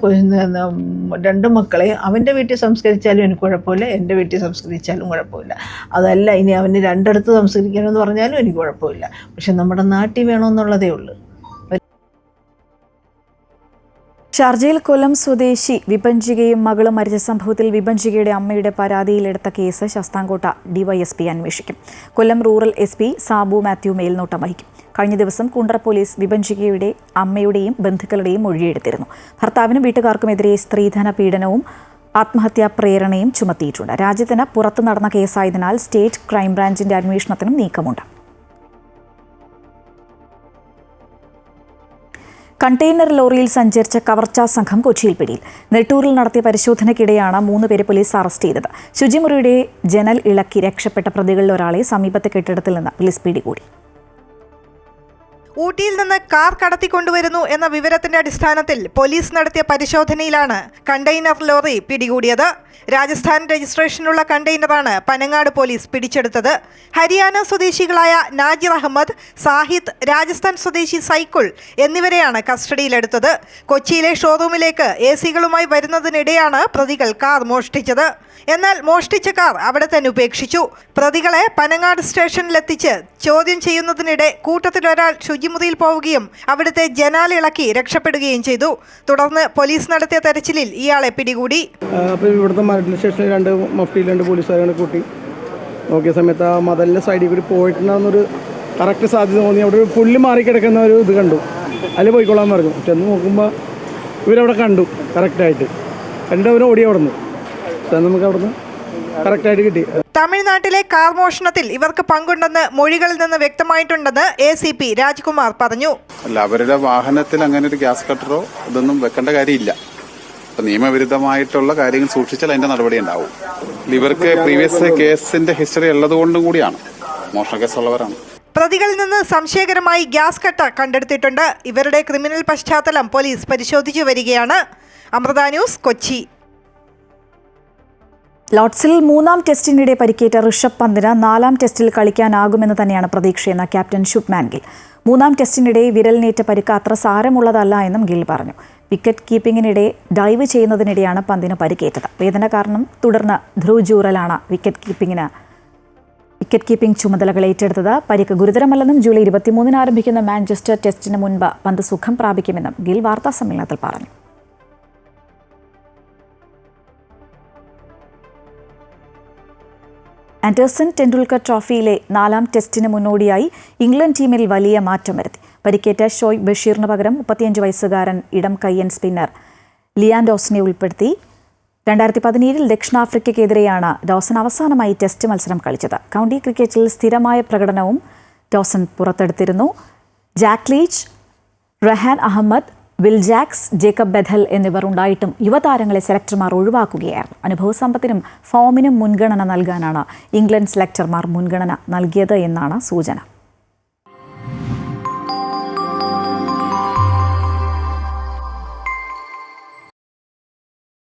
2 മക്കളെ അവൻ്റെ വീട്ടിൽ സംസ്കരിച്ചാലും എനിക്ക് കുഴപ്പമില്ല, എൻ്റെ വീട്ടിൽ സംസ്കരിച്ചാലും കുഴപ്പമില്ല. അതല്ല ഇനി അവന് 2 ഇടത്ത് സംസ്കരിക്കണമെന്ന് പറഞ്ഞാലും എനിക്ക് കുഴപ്പമില്ല. പക്ഷെ നമ്മുടെ നാട്ടിൽ വേണമെന്നുള്ളതേ ഉള്ളൂ. ഷാർജയിൽ കൊല്ലം സ്വദേശി വിഭജികയും മകളും മരിച്ച സംഭവത്തിൽ വിഭജികയുടെ അമ്മയുടെ പരാതിയിലെടുത്ത കേസ് ശാസ്താംകോട്ട ഡിവൈഎസ്പി അന്വേഷിക്കും. കൊല്ലം റൂറൽ SP സാബു മാത്യു മേൽനോട്ടം വഹിക്കും. കഴിഞ്ഞ ദിവസം കുണ്ടറ പോലീസ് വിഭജികയുടെ അമ്മയുടെയും ബന്ധുക്കളുടെയും മൊഴിയെടുത്തിരുന്നു. ഭർത്താവിനും വീട്ടുകാർക്കുമെതിരെ സ്ത്രീധന പീഡനവും ആത്മഹത്യാ പ്രേരണയും ചുമത്തിയിട്ടുണ്ട്. രാജ്യത്തിന് പുറത്ത് നടന്ന കേസായതിനാൽ സ്റ്റേറ്റ് ക്രൈംബ്രാഞ്ചിന്റെ അന്വേഷണത്തിനും നീക്കമുണ്ട്. കണ്ടെയ്നർ ലോറിയിൽ സഞ്ചരിച്ച കവർച്ചാ സംഘം കൊച്ചിയിൽ പിടിയിൽ. നെട്ടൂരിൽ നടത്തിയ പരിശോധനയ്ക്കിടെയാണ് 3 പേരെ പോലീസ് അറസ്റ്റ് ചെയ്തത്. ശുചിമുറിയുടെ ജനൽ ഇളക്കി രക്ഷപ്പെട്ട പ്രതികളിൽ ഒരാളെ സമീപത്തെ കെട്ടിടത്തിൽ നിന്ന് പോലീസ് പിടികൂടി. ഊട്ടിയിൽ നിന്ന് കാർ കടത്തിക്കൊണ്ടുവരുന്നു എന്ന വിവരത്തിന്റെ അടിസ്ഥാനത്തിൽ പോലീസ് നടത്തിയ പരിശോധനയിലാണ് കണ്ടെയ്നർ ലോറി പിടികൂടിയത്. രാജസ്ഥാൻ രജിസ്ട്രേഷനുള്ള കണ്ടെയ്നറാണ് പനങ്ങാട് പോലീസ് പിടിച്ചെടുത്തത്. ഹരിയാന സ്വദേശികളായ നാജിർ അഹമ്മദ്, സാഹിദ്, രാജസ്ഥാൻ സ്വദേശി സൈക്കിൾ എന്നിവരെയാണ് കസ്റ്റഡിയിലെടുത്തത്. കൊച്ചിയിലെ ഷോറൂമിലേക്ക് AC-കളുമായി വരുന്നതിനിടെയാണ് പ്രതികൾ കാർ മോഷ്ടിച്ചത്. എന്നാൽ മോഷ്ടിച്ച കാർ അവിടെ തന്നെ ഉപേക്ഷിച്ചു. പ്രതികളെ പനങ്ങാട് സ്റ്റേഷനിലെത്തിച്ച് ചോദ്യം ചെയ്യുന്നതിനിടെ കൂട്ടത്തിലൊരാൾ ശുചിമുറിയിൽ പോവുകയും അവിടുത്തെ ജനാലിളക്കി രക്ഷപ്പെടുകയും ചെയ്തു. തുടർന്ന് പോലീസ് നടത്തിയ തെരച്ചിലിൽ ഇയാളെ പിടികൂടി. അപ്പോൾ ഇവിടുത്തെ മരട്ടിൽ സ്റ്റേഷനിൽ 2 മഫ്റ്റിയിൽ 2 പോലീസുകാരാണ് കൂട്ടി നോക്കിയ സമയത്ത് ആ മതലിൻ്റെ സൈഡിൽ കൂടി പോയിട്ടുണ്ടാകുന്നൊരു കറക്റ്റ് സാധ്യത തോന്നി. അവിടെ ഒരു പുല്ല് മാറിക്കിടക്കുന്ന ഒരു ഇത് കണ്ടു. അതിൽ പോയിക്കൊള്ളാൻ പറഞ്ഞു. ചെന്ന് നോക്കുമ്പോൾ ഇവരവിടെ കണ്ടു കറക്റ്റായിട്ട്. അവരും ഓടി അവിടെ നിന്ന് നമുക്ക് അവിടുന്ന് കറക്റ്റായിട്ട് കിട്ടി. തമിഴ്നാട്ടിലെ കാർ മോഷണത്തിൽ ഇവർക്ക് പങ്കുണ്ടെന്ന് മൊഴികളിൽ നിന്ന് വ്യക്തമായിട്ടുണ്ടെന്ന് ACP രാജ്കുമാർ പറഞ്ഞു. അല്ല, അവരുടെ വാഹനത്തിൽ അങ്ങനെ ഒരു ഗ്യാസ് കട്ടറോ ഇതൊന്നും വെക്കേണ്ട കാര്യമില്ല. നിയമവിരുദ്ധമായിട്ടുള്ള കാര്യങ്ങൾ സൂക്ഷിച്ചാൽ അതിന്റെ നടപടി ഉണ്ടാവും. ഇവർക്ക് പ്രീവിയസ് കേസിന്റെ ഹിസ്റ്ററി ഉള്ളതുകൊണ്ടും കൂടിയാണ്. മോഷണ കേസുള്ളവരാണ്. പ്രതികളിൽ നിന്ന് സംശയകരമായി ഗ്യാസ് കട്ടർ കണ്ടെടുത്തിട്ടുണ്ട്. ഇവരുടെ ക്രിമിനൽ പശ്ചാത്തലം പോലീസ് പരിശോധിച്ചു വരികയാണ്. അമൃത ന്യൂസ്, കൊച്ചി. ലോർഡ്സിൽ 3ാം ടെസ്റ്റിനിടെ പരിക്കേറ്റ ഋഷഭ് പന്തിന് 4ാം ടെസ്റ്റിൽ കളിക്കാനാകുമെന്ന് തന്നെയാണ് പ്രതീക്ഷയെന്ന് ക്യാപ്റ്റൻ ശുഭ്മാൻ ഗിൽ. 3ാം ടെസ്റ്റിനിടെ വിരലിനേറ്റ പരിക്ക് അത്ര സാരമുള്ളതല്ല എന്നും ഗിൽ പറഞ്ഞു. വിക്കറ്റ് കീപ്പിങ്ങിനിടെ ഡൈവ് ചെയ്യുന്നതിനിടെയാണ് പന്തിന് പരിക്കേറ്റത്. വേദന കാരണം തുടർന്ന് ധ്രുവ് ജൂറലാണ് വിക്കറ്റ് കീപ്പിംഗ് ചുമതലകൾ ഏറ്റെടുത്തത്. പരിക്ക് ഗുരുതരമല്ലെന്നും ജൂലൈ 23-ന് ആരംഭിക്കുന്ന മാഞ്ചസ്റ്റർ ടെസ്റ്റിന് മുൻപ് പന്ത് സുഖം പ്രാപിക്കുമെന്നും ഗിൽ വാർത്താസമ്മേളനത്തിൽ പറഞ്ഞു. ആൻഡേഴ്സൺ ടെണ്ടുൽക്കർ ട്രോഫിയിലെ 4ാം ടെസ്റ്റിന് മുന്നോടിയായി ഇംഗ്ലണ്ട് ടീമിൽ വലിയ മാറ്റം വരുത്തി. പരിക്കേറ്റ ഷോയ് ബഷീറിന് പകരം 35 വയസ്സുകാരൻ ഇടം കയ്യൻ സ്പിന്നർ ലിയാൻ ഡോസനെ ഉൾപ്പെടുത്തി. 2017-ൽ ദക്ഷിണാഫ്രിക്കയ്ക്കെതിരെയാണ് ഡോസൻ അവസാനമായി ടെസ്റ്റ് മത്സരം കളിച്ചത്. കൗണ്ടി ക്രിക്കറ്റിൽ സ്ഥിരമായ പ്രകടനവും ഡോസൻ പുറത്തെടുത്തിരുന്നു. Jack Leach, Rehan Ahmed, Will Jacks, Jacob Bethell എന്നിവർ ഉണ്ടായിട്ടും യുവതാരങ്ങളെ സെലക്ടർമാർ ഒഴിവാക്കുകയായിരുന്നു. അനുഭവസമ്പത്തിനും ഫോമിനും മുൻഗണന നൽകാനാണ് ഇംഗ്ലണ്ട് സെലക്ടർമാർ മുൻഗണന നൽകിയത് എന്നാണ് സൂചന.